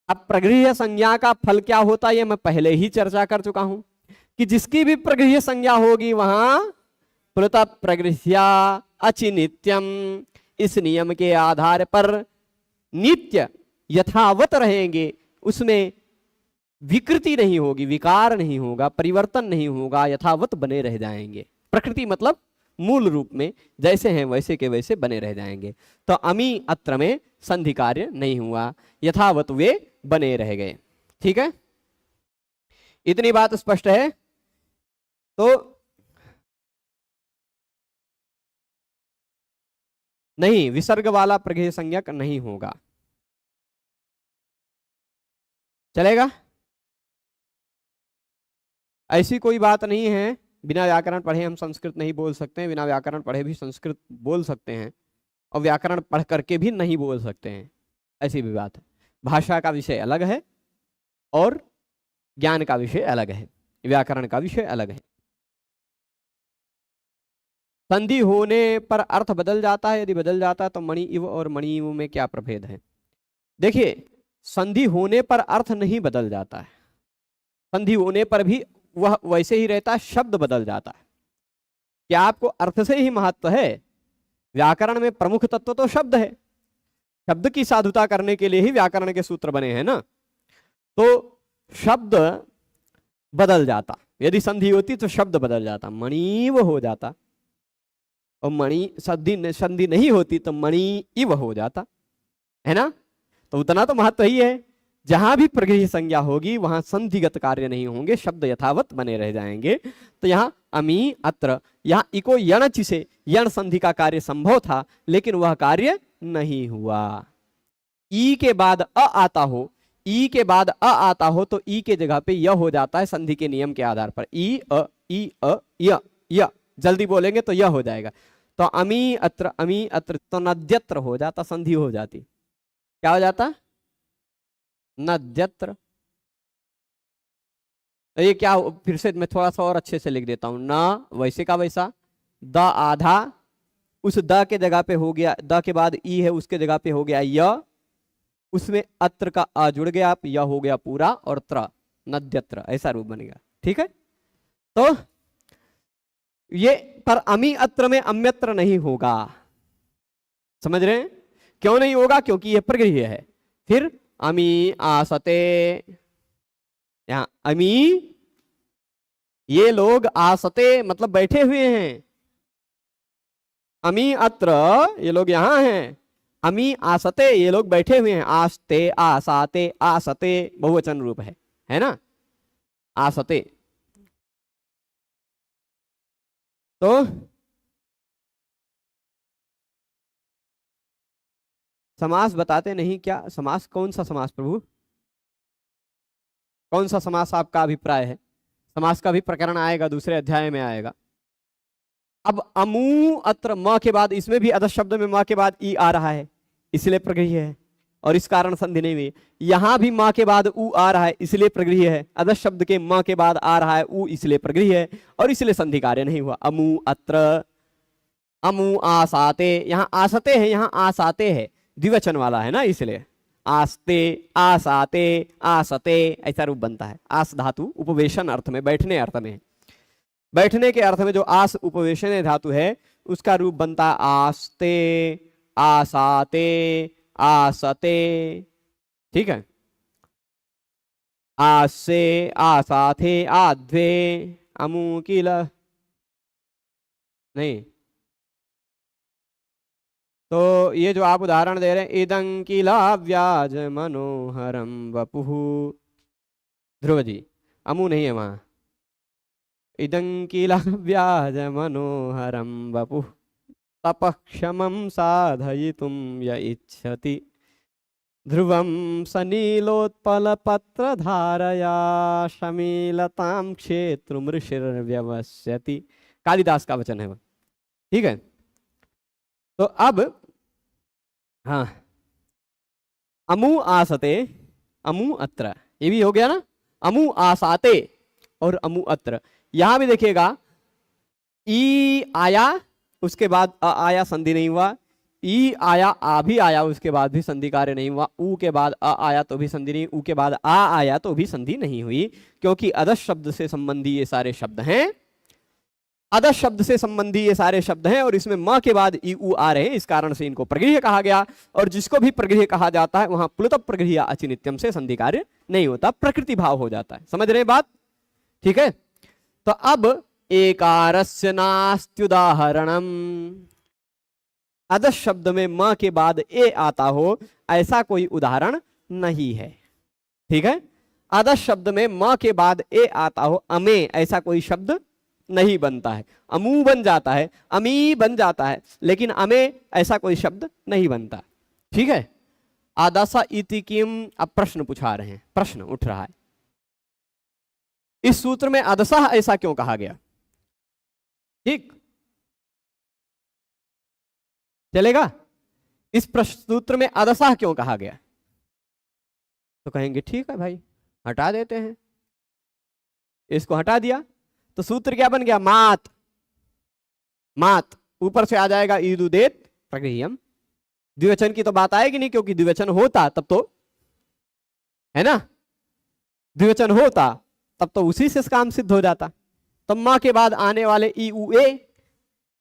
अब प्रगृह्य संज्ञा का फल क्या होता है, ये मैं पहले ही चर्चा कर चुका हूं कि जिसकी भी प्रगृह्य संज्ञा होगी वहां प्लुत प्रगृह्या अचिनित्यम, इस नियम के आधार पर नित्य यथावत रहेंगे, उसमें विकृति नहीं होगी, विकार नहीं होगा, परिवर्तन नहीं होगा, यथावत बने रह जाएंगे। प्रकृति मतलब मूल रूप में जैसे हैं वैसे के वैसे बने रह जाएंगे। तो अमी अत्र में संधि कार्य नहीं हुआ, यथावत वे बने रह गए। ठीक है, इतनी बात स्पष्ट है। तो नहीं, विसर्ग वाला प्रगृह्य संज्ञक नहीं होगा, चलेगा? ऐसी कोई बात नहीं है बिना व्याकरण पढ़े हम संस्कृत नहीं बोल सकते हैं, बिना व्याकरण पढ़े भी संस्कृत बोल सकते हैं, और व्याकरण पढ़ करके भी नहीं बोल सकते हैं, ऐसी भी बात है। भाषा का विषय अलग है और ज्ञान का विषय अलग है, व्याकरण का विषय अलग है। संधि होने पर अर्थ बदल जाता है, यदि बदल जाता है तो मणि इव और मणि इव में क्या प्रभेद है? देखिए, संधि होने पर अर्थ नहीं बदल जाता है, संधि होने पर भी वह वैसे ही रहता है, शब्द बदल जाता है। क्या आपको अर्थ से ही महत्व है? व्याकरण में प्रमुख तत्व तो शब्द है, शब्द की साधुता करने के लिए ही व्याकरण के सूत्र बने हैं ना। तो शब्द बदल जाता, यदि संधि होती तो शब्द बदल जाता, मणिव हो जाता, और मणि संधि नहीं होती तो मणि इव हो जाता, है ना। तो उतना तो महत्व ही है। जहां भी प्रगृह्य संज्ञा होगी वहां संधिगत कार्य नहीं होंगे, शब्द यथावत बने रह जाएंगे। तो यहाँ अमी अत्र, यहाँ इको यणचि से यण संधि का कार्य संभव था, लेकिन वह कार्य नहीं हुआ। ई के बाद अ आता हो, ई के बाद अ आता हो तो ई के जगह पे य हो जाता है संधि के नियम के आधार पर। ई अ य, जल्दी बोलेंगे तो यह हो जाएगा। तो अमी अत्र तो नद्यत्र हो जाता, संधि हो जाती। क्या हो जाता? नद्यत्र। तो ये क्या, फिर से मैं थोड़ा सा और अच्छे से लिख देता हूं। न वैसे का वैसा, द आधा उस द के जगह पे हो गया, द के बाद ई है उसके जगह पे हो गया य, उसमें अत्र का आ जुड़ गया, आप यह हो गया पूरा, और त्र, नद्यत्र, ऐसा रूप बनेगा। ठीक है, तो ये पर अमी अत्र में अम्यत्र नहीं होगा, समझ रहे हैं? क्यों नहीं होगा? क्योंकि ये प्रगृह्य है। फिर अमी आसते, यहां अमी, ये लोग आसते मतलब बैठे हुए हैं, अमी अत्र ये लोग यहां हैं, अमी आसते ये लोग बैठे हुए हैं। आस्ते आसाते, आसते बहुवचन रूप है ना, आसते। तो समास बताते नहीं क्या? समास कौन सा समास प्रभु, कौन सा समास आपका अभिप्राय है? समास का भी प्रकरण आएगा, दूसरे अध्याय में आएगा। अब अमू अत्र, म के बाद, इसमें भी अधः शब्द में म के बाद ई आ रहा है, इसलिए प्रगृह्य है, और इस कारण संधि नहीं हुई। यहां भी म के बाद उ आ रहा है, इसलिए प्रगृह्य है। अधः शब्द के म के बाद आ रहा है उ, इसलिए प्रगृह्य है, और इसलिए संधि कार्य नहीं हुआ। अमू अत्र, अमू आसाते, यहाँ आसते है, यहाँ आसाते है, द्विवचन वाला है ना, इसलिए आस्ते आसाते आसते ऐसा रूप बनता है। आस धातु उपवेशन अर्थ में, बैठने अर्थ में, बैठने के अर्थ में जो आस उपवेशन धातु है उसका रूप बनता है आस्ते आसाते आसते। ठीक है, आसे आसाथे आध्वे अमु किल, नहीं। तो ये जो आप उदाहरण दे रहे हैं, इदं किला व्याज मनोहरम वपुः, ध्रुव जी अमु नहीं है वहां, इदं किला व्याज मनोहरम वपुः तपः क्षमं साधयितुं य इच्छति ध्रुवं सनीलोत्पलपत्रधारया शमीलतां क्षेत्रमृषिर्व्यवस्यति। कालिदास का वचन है वह। ठीक है, तो अब हाँ, अमु आसते अमु अत्र, ये भी हो गया ना, अमु आसाते और अमु अत्र। यहां भी देखिएगा, ई आया उसके बाद अ आया, संधि नहीं हुआ। ई आया, आ भी आया, उसके बाद भी संधि कार्य नहीं हुआ। ऊ के बाद अ आया तो भी संधि नहीं, ऊ के बाद आ आया तो भी संधि नहीं हुई, क्योंकि अधः शब्द से संबंधी ये सारे शब्द हैं। अदस शब्द से संबंधी ये सारे शब्द हैं और इसमें म के बाद ई उ आ रहे हैं, इस कारण से इनको प्रगृह्य कहा गया। और जिसको भी प्रगृह्य कहा जाता है वहां प्लुत प्रगृह्य अचिनित्यम से संधि कार्य नहीं होता, प्रकृति भाव हो जाता है। समझ रहे हैं बात? ठीक है। तो अब एकारस्य नास्त्युदाहरणम, अदस शब्द में म के बाद ए आता हो ऐसा कोई उदाहरण नहीं है। ठीक है। अदस शब्द में म के बाद ए आता हो, अमे, ऐसा कोई शब्द नहीं बनता है। अमू बन जाता है, अमी बन जाता है, लेकिन अमे ऐसा कोई शब्द नहीं बनता। ठीक है। आदसा इति किम, अब प्रश्न पूछा रहे हैं, प्रश्न उठ रहा है, इस सूत्र में अदसा ऐसा क्यों कहा गया? ठीक चलेगा? इस प्रश्न सूत्र में अदसा क्यों कहा गया? तो कहेंगे ठीक है भाई, हटा देते हैं, इसको हटा दिया तो सूत्र क्या बन गया? मात। मात ऊपर से आ जाएगा ईदुदेत प्रगृह्यम। द्विवचन की तो बात आएगी नहीं, क्योंकि द्विवचन होता तब तो, है ना, द्विवचन होता तब तो उसी से काम सिद्ध हो जाता। तो मां के बाद आने वाले ई उ ए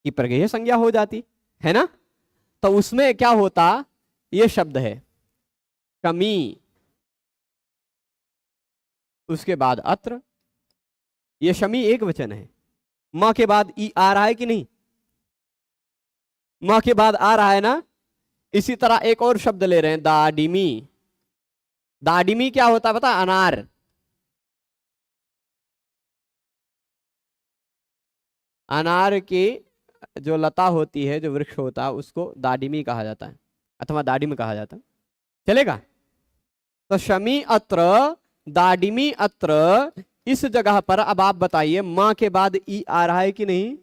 की प्रगृह्य संज्ञा हो जाती है ना। तो उसमें क्या होता, ये शब्द है कमी, उसके बाद अत्र, ये शमी एक वचन है। मां के बाद ई आ रहा है कि नहीं? मां के बाद आ रहा है ना। इसी तरह एक और शब्द ले रहे हैं, दाडिमी। दाडिमी क्या होता है पता? अनार। अनार की जो लता होती है, जो वृक्ष होता है, उसको दाडिमी कहा जाता है अथवा दाडिम कहा जाता है। चलेगा? तो शमी अत्र, दाडिमी अत्र, इस जगह पर अब आप बताइए, मां के बाद ई आ रहा है कि नहीं?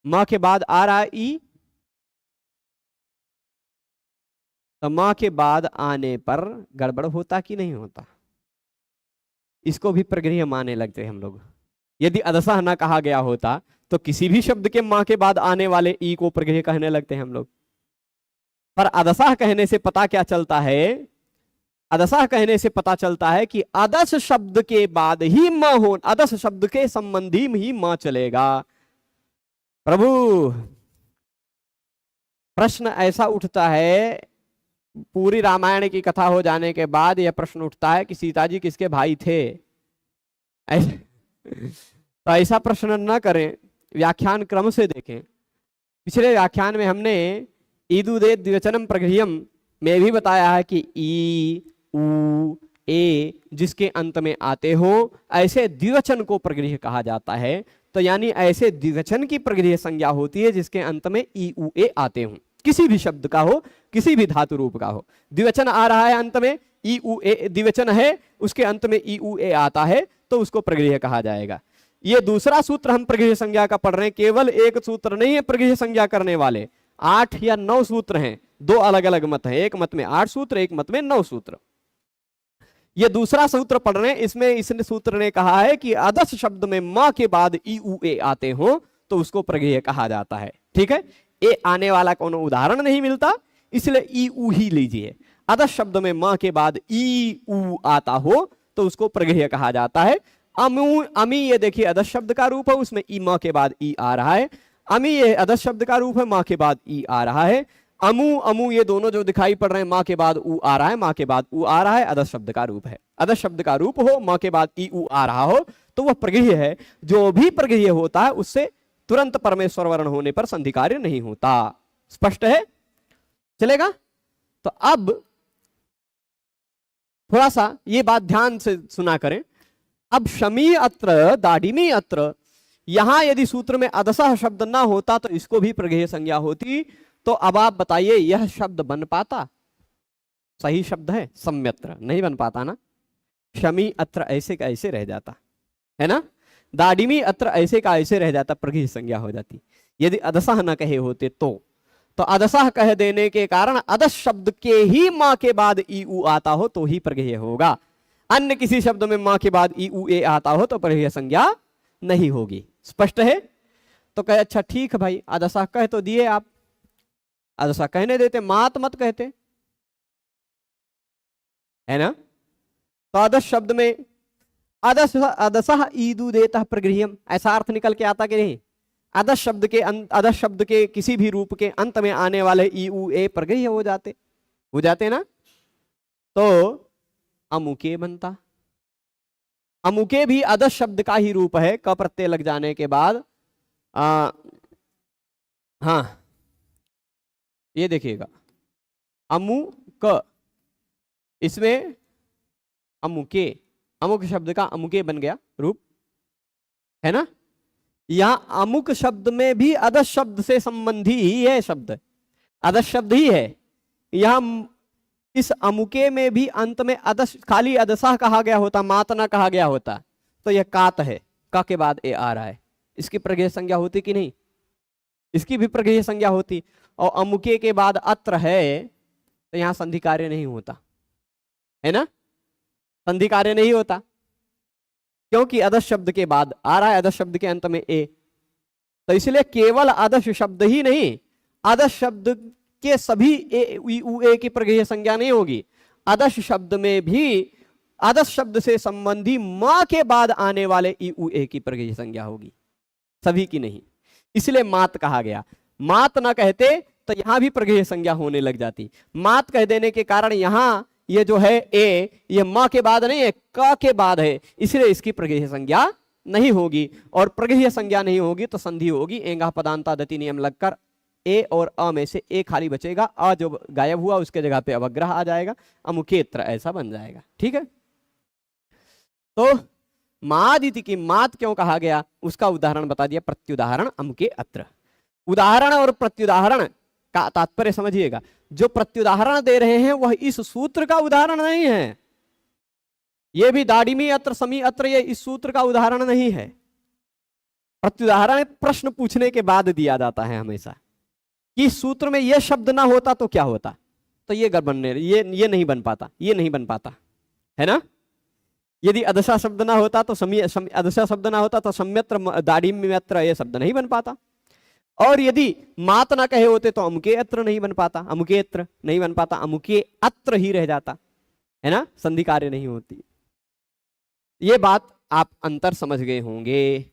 मां के बाद आ रहा है ई, तो मां के बाद आने पर गड़बड़ होता कि नहीं होता? इसको भी प्रगृह्य माने लगते हैं हम लोग। यदि अदसह न कहा गया होता तो किसी भी शब्द के मां के बाद आने वाले ई को प्रगृह्य कहने लगते हैं हम लोग। पर अदसह कहने से पता क्या चलता है? अदसह कहने से पता चलता है कि अदस शब्द के बाद ही म हो, अदस शब्द के संबंधी ही म चलेगा। प्रभु, प्रश्न ऐसा उठता है, पूरी रामायण की कथा हो जाने के बाद यह प्रश्न उठता है कि सीता जी किसके भाई थे? तो ऐसा प्रश्न न करें, व्याख्यान क्रम से देखें। पिछले व्याख्यान में हमने ईदुदेत द्विवचनम प्रगृह्यम में भी बताया है कि ई उ ए जिसके अंत में आते हो ऐसे द्विवचन को प्रगृह्य कहा जाता है। तो यानी ऐसे द्विवचन की प्रगृह्य संज्ञा होती है जिसके अंत में ई उ ए आते हों, किसी भी शब्द का हो, किसी भी धातु रूप का हो। द्विवचन आ रहा है अंत में, ई उ ए द्विवचन है, उसके अंत में ई उ ए आता है, तो उसको प्रगृह्य कहा जाएगा। ये दूसरा सूत्र हम प्रगृह्य संज्ञा का पढ़ रहे हैं। केवल एक सूत्र नहीं है प्रगृह्य संज्ञा करने वाले, 8 या 9 सूत्र हैं। 2 अलग अलग मत हैं, एक मत में 8 सूत्र, एक मत में 9 सूत्र। ये दूसरा सूत्र पढ़ रहे हैं, इसमें इस सूत्र ने कहा है कि अदस शब्द में म के बाद ई उ ए आते हो तो उसको प्रगृह्य कहा जाता है। ठीक है। ए आने वाला कोनो उदाहरण नहीं मिलता, इसलिए ई उ ही लीजिए। अदस शब्द में म के बाद ई उ आता हो तो उसको प्रगृह्य कहा जाता है। अमू, अमी, ये देखिए अदस शब्द का रूप है, उसमें ई म के बाद ई आ रहा है। अमी ये अदस शब्द का रूप है, मां के बाद ई आ रहा है। अमू, अमू ये दोनों जो दिखाई पड़ रहे हैं, मां के बाद उ आ रहा है, मां के बाद उ आ रहा है, अदस शब्द का रूप है। अदस शब्द का रूप हो, मां के बाद ई उ आ रहा हो तो वह प्रगृह्य है। जो भी प्रगृह्य होता है उससे तुरंत परमेश्वर वर्ण होने पर संधि कार्य नहीं होता। स्पष्ट है? चलेगा? तो अब थोड़ा सा ये बात ध्यान से सुना करें। अब शमी अत्र, दाडिमी अत्र, यहां यदि सूत्र में अदसह शब्द ना होता तो इसको भी प्रगृह्य संज्ञा होती। तो अब आप बताइए, यह शब्द बन पाता? सही शब्द है सम्यत्र, नहीं बन पाता ना। शमी अत्र ऐसे का ऐसे रह जाता है ना, दाडिमी अत्र ऐसे का ऐसे रह जाता, प्रगृह्य संज्ञा हो जाती यदि अदसह न कहे होते तो अदसह कह देने के कारण अदस शब्द के ही मां के बाद ई उ आता हो तो ही प्रगृह्य होगा। अन्य किसी शब्द में मां के बाद ई उ ए आता हो तो प्रगृह्य संज्ञा नहीं होगी। स्पष्ट है? तो कहे अच्छा ठीक है भाई, अदसह कह तो दिए आप, अदसह कहने देते, मात मत कहते, है ना। तो अदस शब्द में अदस अदसह ईदु देता प्रगृह्यम, ऐसा अर्थ निकल के आता कि नहीं? अदस शब्द के किसी भी रूप के अंत में आने वाले ई उ ए प्रगृह्य हो जाते ना। तो अमुके बनता। अमुके भी अदस शब्द का ही रूप है, क प्रत्यय लग जाने के बाद। हाँ ये देखिएगा, अमुक, इसमें अमुके, अमुक शब्द का अमुके बन गया रूप, है ना। यहां अमुक शब्द में भी अदस शब्द से संबंधी ही है शब्द, अदस शब्द ही है। यहां इस अमुके में भी अंत में अदस, खाली अदसा कहा गया होता, मात ना कहा गया होता, तो यह कात है, का के बाद ए आ रहा है, इसकी प्रगृह्य संज्ञा होती कि नहीं? इसकी भी प्रगृह्य संज्ञा होती। और अमुके के बाद अत्र है, तो यहां संधि कार्य नहीं होता, है ना, संधि कार्य नहीं होता, क्योंकि अदस शब्द के बाद आ रहा है, अदस शब्द के अंत में ए। तो इसलिए केवल अदस शब्द ही नहीं, अदस शब्द के सभी ए उ ए की प्रगृह्य संज्ञा नहीं होगी। अदस शब्द में भी अदस शब्द से संबंधी मां के बाद आने वाले ई उ ए की प्रगृह्य संज्ञा होगी, सभी की नहीं। इसलिए मात कहा गया। मात ना कहते तो यहां भी प्रगृह्य संज्ञा होने लग जाती। मात कह देने के कारण यहां ये जो है ए, ये मां के बाद नहीं है, क के बाद है, इसलिए इसकी प्रगृह्य संज्ञा नहीं होगी। और प्रगृह्य संज्ञा नहीं होगी तो संधि होगी। एंगा पदांता दति नियम लगकर ए और अ में से ए खाली बचेगा, अ जो गायब हुआ उसके जगह पे अवग्रह आ जाएगा, अमुकेत्र ऐसा बन जाएगा। ठीक है, तो मादिति की मात क्यों कहा गया उसका उदाहरण बता दिया, प्रत्युदाहरण अमुके अत्र। उदाहरण और प्रत्युदाहरण का तात्पर्य समझिएगा। जो प्रत्युदाहरण दे रहे हैं वह इस सूत्र का उदाहरण नहीं है, यह भी दाडिमी अत्र समी अत्र, ये इस सूत्र का उदाहरण नहीं है। प्रत्युदाहरण प्रश्न पूछने के बाद दिया जाता है हमेशा, कि सूत्र में यह शब्द ना होता तो क्या होता, तो ये बनने ये नहीं बन पाता, ये नहीं बन पाता, है ना। यदि अदशा शब्द ना होता तो अदशा शब्द ना होता तो सम्यत्र दाडिम्यत्र ये शब्द नहीं बन पाता। और यदि मात ना कहे होते तो अमुके अत्र नहीं बन पाता, अमुके अत्र नहीं बन पाता, अमुके अत्र ही रह जाता, है ना, संधि कार्य नहीं होती। ये बात आप अंतर समझ गए होंगे,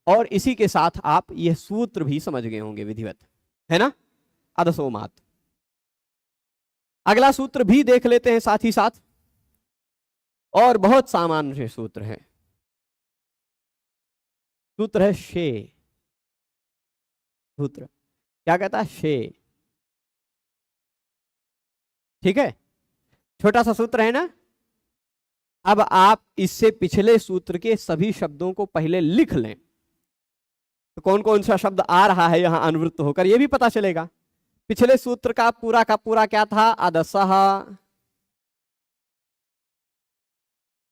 और इसी के साथ आप यह सूत्र भी समझ गए होंगे विधिवत, है ना, अदसो मात। अगला सूत्र भी देख लेते हैं साथ ही साथ, और बहुत सामान्य सूत्र है। सूत्र है शे। सूत्र क्या कहता है? शे। ठीक है, छोटा सा सूत्र है ना। अब आप इससे पिछले सूत्र के सभी शब्दों को पहले लिख लें, तो कौन कौन सा शब्द आ रहा है यहां अनुवृत्त होकर, यह भी पता चलेगा। पिछले सूत्र का पूरा क्या था? अदसह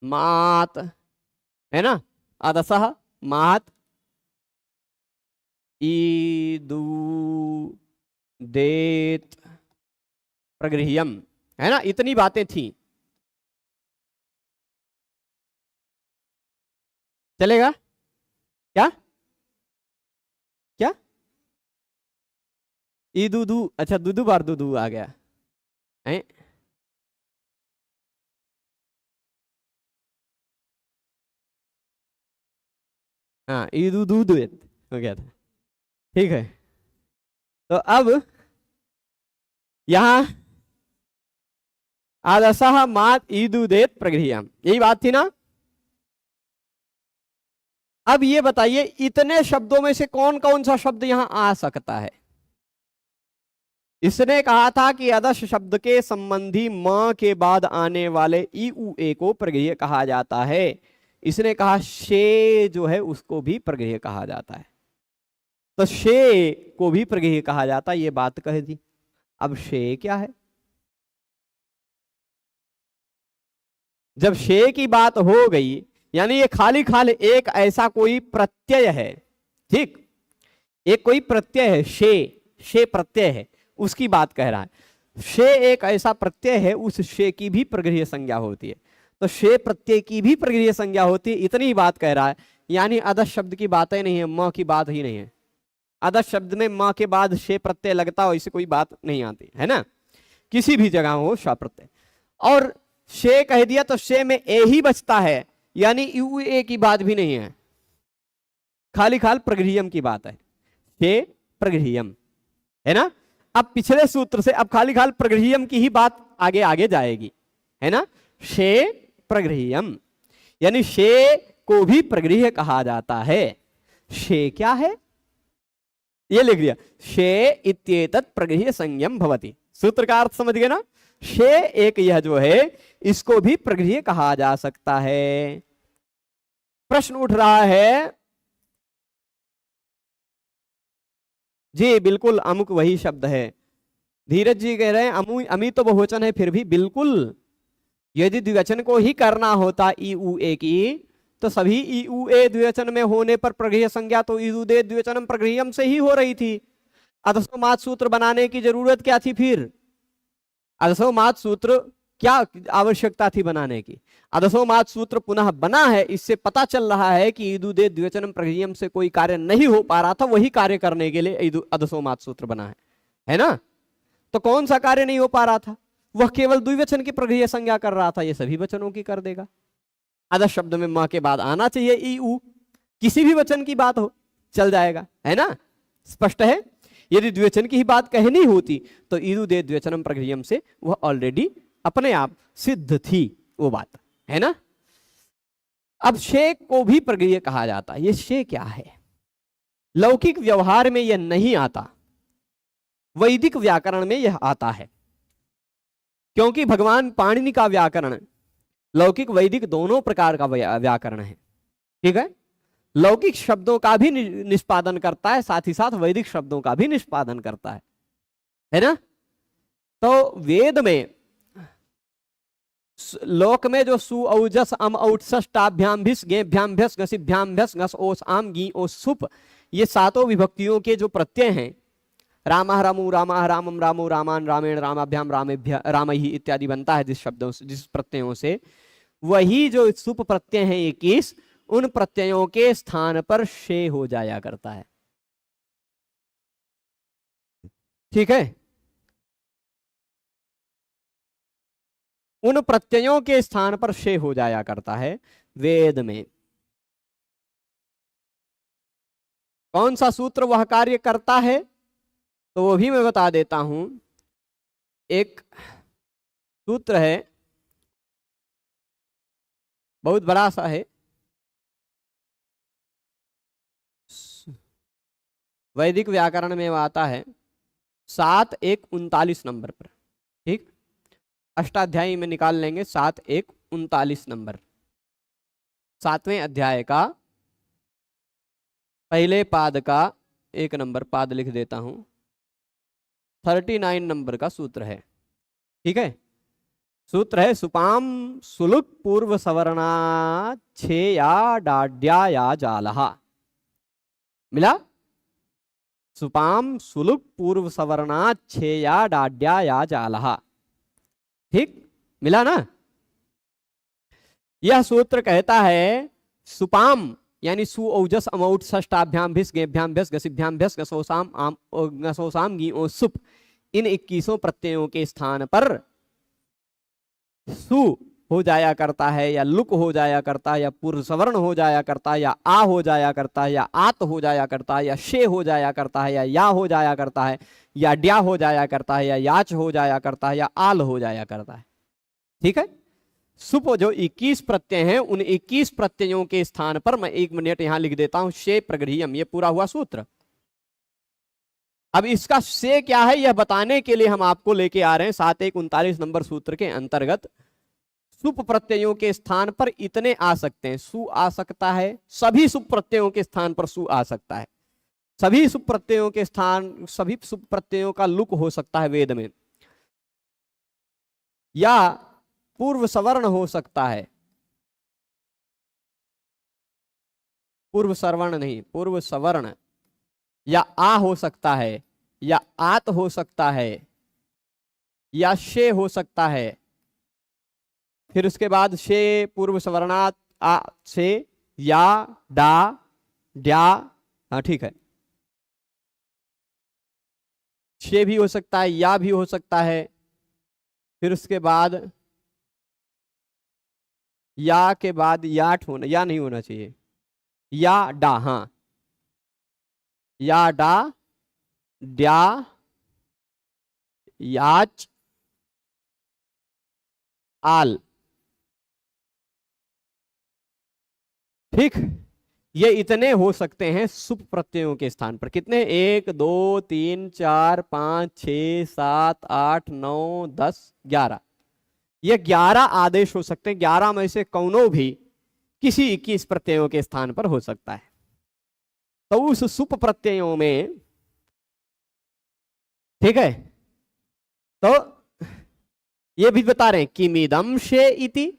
मात, है ना, अदसह मात ईदु देत प्रगृह्यम, है ना, इतनी बातें थी। चलेगा क्या? क्या ईदु दू, अच्छा दू बार दू आ गया है। हाँ ईदु दू हो गया था, ठीक है। तो अब यहां आदसह मात ईदु देत प्रगृह्यम, यही बात थी ना। अब ये बताइए इतने शब्दों में से कौन कौन सा शब्द यहां आ सकता है? इसने कहा था कि अदश शब्द के संबंधी म के बाद आने वाले ई उ ए को प्रगृह्य कहा जाता है। इसने कहा शे जो है उसको भी प्रगृह्य कहा जाता है, तो शे को भी प्रगृह्य कहा जाता है, ये बात कह दी। अब शे क्या है? जब शे की बात हो गई, यानी ये खाली एक ऐसा कोई प्रत्यय है, ठीक, एक कोई प्रत्यय है, शे प्रत्यय है, उसकी बात कह रहा है। शे एक ऐसा प्रत्यय है, उस शे की भी प्रगृह्य संज्ञा होती है, तो शे प्रत्यय की भी प्रगृह्य संज्ञा होती है, इतनी बात कह रहा है। यानी अदश शब्द की बात ही नहीं है, म की बात ही नहीं है। अदश शब्द में म के बाद शे प्रत्यय लगता हो, इससे कोई बात नहीं आती, है ना, किसी भी जगह हो श प्रत्यय। और शे कह दिया तो शे में ए ही बचता है, यानी यू ए की बात भी नहीं है, खाली खाल प्रगृहियम की बात है। शे प्रगृहियम है ना। अब पिछले सूत्र से अब खाली खाल प्रगृहियम की ही बात आगे आगे जाएगी, है ना। शे प्रगृहियम यानी शे को भी प्रगृह्य कहा जाता है। शे क्या है, ये लिख दिया, शे इत्येतत् प्रगृह्य संज्ञम भवति। सूत्र का अर्थ समझ गए ना। शे एक यह जो है इसको भी प्रगृह्य कहा जा सकता है। प्रश्न उठ रहा है, जी बिल्कुल अमुक वही शब्द है। धीरज जी कह रहे हैं अमी तो बहुवचन है, फिर भी बिल्कुल यदि द्विवचन को ही करना होता ई उ ए की तो सभी ई उ ए द्विवचन में होने पर प्रगृह्य संज्ञा तो ई दे द्विवचनम प्रगृह्यम से ही हो रही थी। अधसोमात सूत्र बनाने की जरूरत क्या थी फिर? अधसोमात सूत्र क्या आवश्यकता थी बनाने की? अधसोमात सूत्र पुनः बना है, इससे पता चल रहा है कि ईदु दे द्विवचनम प्रगृह्यम से कोई कार्य नहीं हो पा रहा था, वही कार्य करने के लिए अधसोमात सूत्र बना है ना। तो कौन सा कार्य नहीं हो पा रहा था? वह केवल द्विवचन की प्रगृह्य संज्ञा कर रहा था, ये सभी वचनों की कर देगा। आदर्श शब्द में मां के बाद आना चाहिए ई उ, किसी भी वचन की बात हो चल जाएगा, है ना। स्पष्ट है। यदि द्विवचन की ही बात कहनी होती तो ईदु दे द्विवचनम प्रगृह्यम से वह ऑलरेडी अपने आप सिद्ध थी वो बात, है ना। अब शे को भी प्रगृह्य कहा जाता है। ये शे क्या है? लौकिक व्यवहार में यह नहीं आता, वैदिक व्याकरण में यह आता है। क्योंकि भगवान पाणिनि का व्याकरण लौकिक वैदिक दोनों प्रकार का व्याकरण है, ठीक है। लौकिक शब्दों का भी निष्पादन करता है, साथ ही साथ वैदिक शब्दों का भी निष्पादन करता है ना। तो वेद में लोक में जो सु औजस अम औट षष्टाभ्याम भिस गेभ्याम भ्यस घसिभ्याम भ्यस घस ओस आम गी ओस सुप, ये सातों विभक्तियों के जो प्रत्यय हैं, रामा रामू रामा रामम रामो रामान रामेण रामाभ्याम रामेभ्य रामहि इत्यादि बनता है जिस शब्दों से, जिस प्रत्ययों से, वही जो सुप प्रत्यय है 21, उन प्रत्ययों के स्थान पर शे हो जाया करता है, ठीक है। उन प्रत्ययों के स्थान पर शे हो जाया करता है वेद में। कौन सा सूत्र वह कार्य करता है तो वो भी मैं बता देता हूं। एक सूत्र है, बहुत बड़ा सा है, वैदिक व्याकरण में वो आता है 7-1-39 नंबर पर, ठीक। अष्टाध्यायी में निकाल लेंगे 7-1-39 नंबर, 7वें अध्याय का पहले पाद का 1 नंबर पाद लिख देता हूं, 39 नंबर का सूत्र है, ठीक है। सूत्र है सुपाम सुलुक पूर्व सवर्णा छेया डाड्या या जालहा। मिला? सुपाम सुलुक पूर्व सवर्णा छेया डाड्या या जालहा, ठीक मिला ना। यह सूत्र कहता है सुपाम यानी सु औजस अमौट षष्टाभ्याम भिस गेभ्याम भ्यस घसिभ्याम भ्यस घसोसाम आम घसोसाम गी ओ सुप, इन 21 प्रत्ययों के स्थान पर सु हो जाया करता है, या लुक हो जाया करता है, या पूर्व सवर्ण हो जाया करता है, या आ हो जाया करता है, या आत हो जाया करता है, या शे हो जाया करता है, या हो जाया करता है, याड्या हो जाया करता है, या याच हो जाया करता है, या आल हो जाया करता है, ठीक है। सुप जो 21 प्रत्यय हैं, उन 21 प्रत्ययों के स्थान पर मैं 1 मिनट यहां लिख देता हूं शे प्रगृह्यम, ये पूरा हुआ सूत्र। अब इसका से क्या है यह बताने के लिए हम आपको लेके आ रहे हैं 7-1-39 नंबर सूत्र के अंतर्गत। सुप प्रत्ययों के स्थान पर इतने आ सकते हैं, सु आ सकता है, सभी सुप प्रत्ययों के स्थान पर सु आ सकता है, सभी सुप प्रत्ययों के स्थान, सभी सुप प्रत्ययों का लुक हो सकता है वेद में, या पूर्व सवर्ण हो सकता है, पूर्व सवर्ण नहीं पूर्व सवर्ण, या आ हो सकता है, या आत हो सकता है, या शे हो सकता है, फिर उसके बाद शे पूर्व सवर्णात आ से, या डाड्या, हाँ ठीक है, शे भी हो सकता है, या भी हो सकता है, फिर उसके बाद या के बाद याट होना, या नहीं होना चाहिए, या डा, हाँ, या डा,ड्या, याच, आल। ठीक, ये इतने हो सकते हैं सुप प्रत्ययों के स्थान पर। कितने? 1 2 3 4 5 6 7 8 9 10 11। ये 11 आदेश हो सकते हैं। 11 में से कौनों भी किसी 21 प्रत्ययों के स्थान पर हो सकता है। तो उस सुप प्रत्ययों में, ठीक है, तो ये भी बता रहे हैं किमिदम शे इति।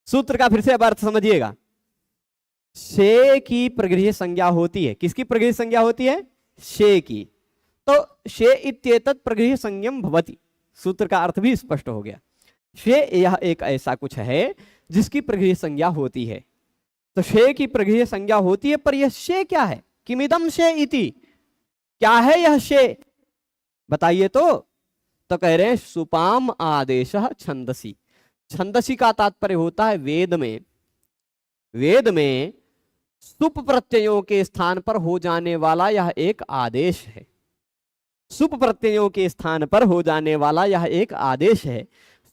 सूत्र का फिर से अब अर्थ समझिएगा। शे की प्रगृह्य संज्ञा होती है। किसकी प्रगृह्य संज्ञा होती है? शे की। तो शे इत्येतत् प्रगृह्य संज्ञम भवति। सूत्र का अर्थ भी स्पष्ट हो गया। शे यह एक ऐसा कुछ है जिसकी प्रगृह्य संज्ञा होती है। तो शे की प्रगृह्य संज्ञा होती है, पर यह शे क्या है? किमिदम शे इति, क्या है यह शे? बताइए तो कह रहे हैं सुपाम आदेश छंदसी। छंदसी का तात्पर्य होता है वेद में, वेद में सुप प्रत्ययों के स्थान पर हो जाने वाला यह एक आदेश है। सुप प्रत्ययों के स्थान पर हो जाने वाला यह एक आदेश है।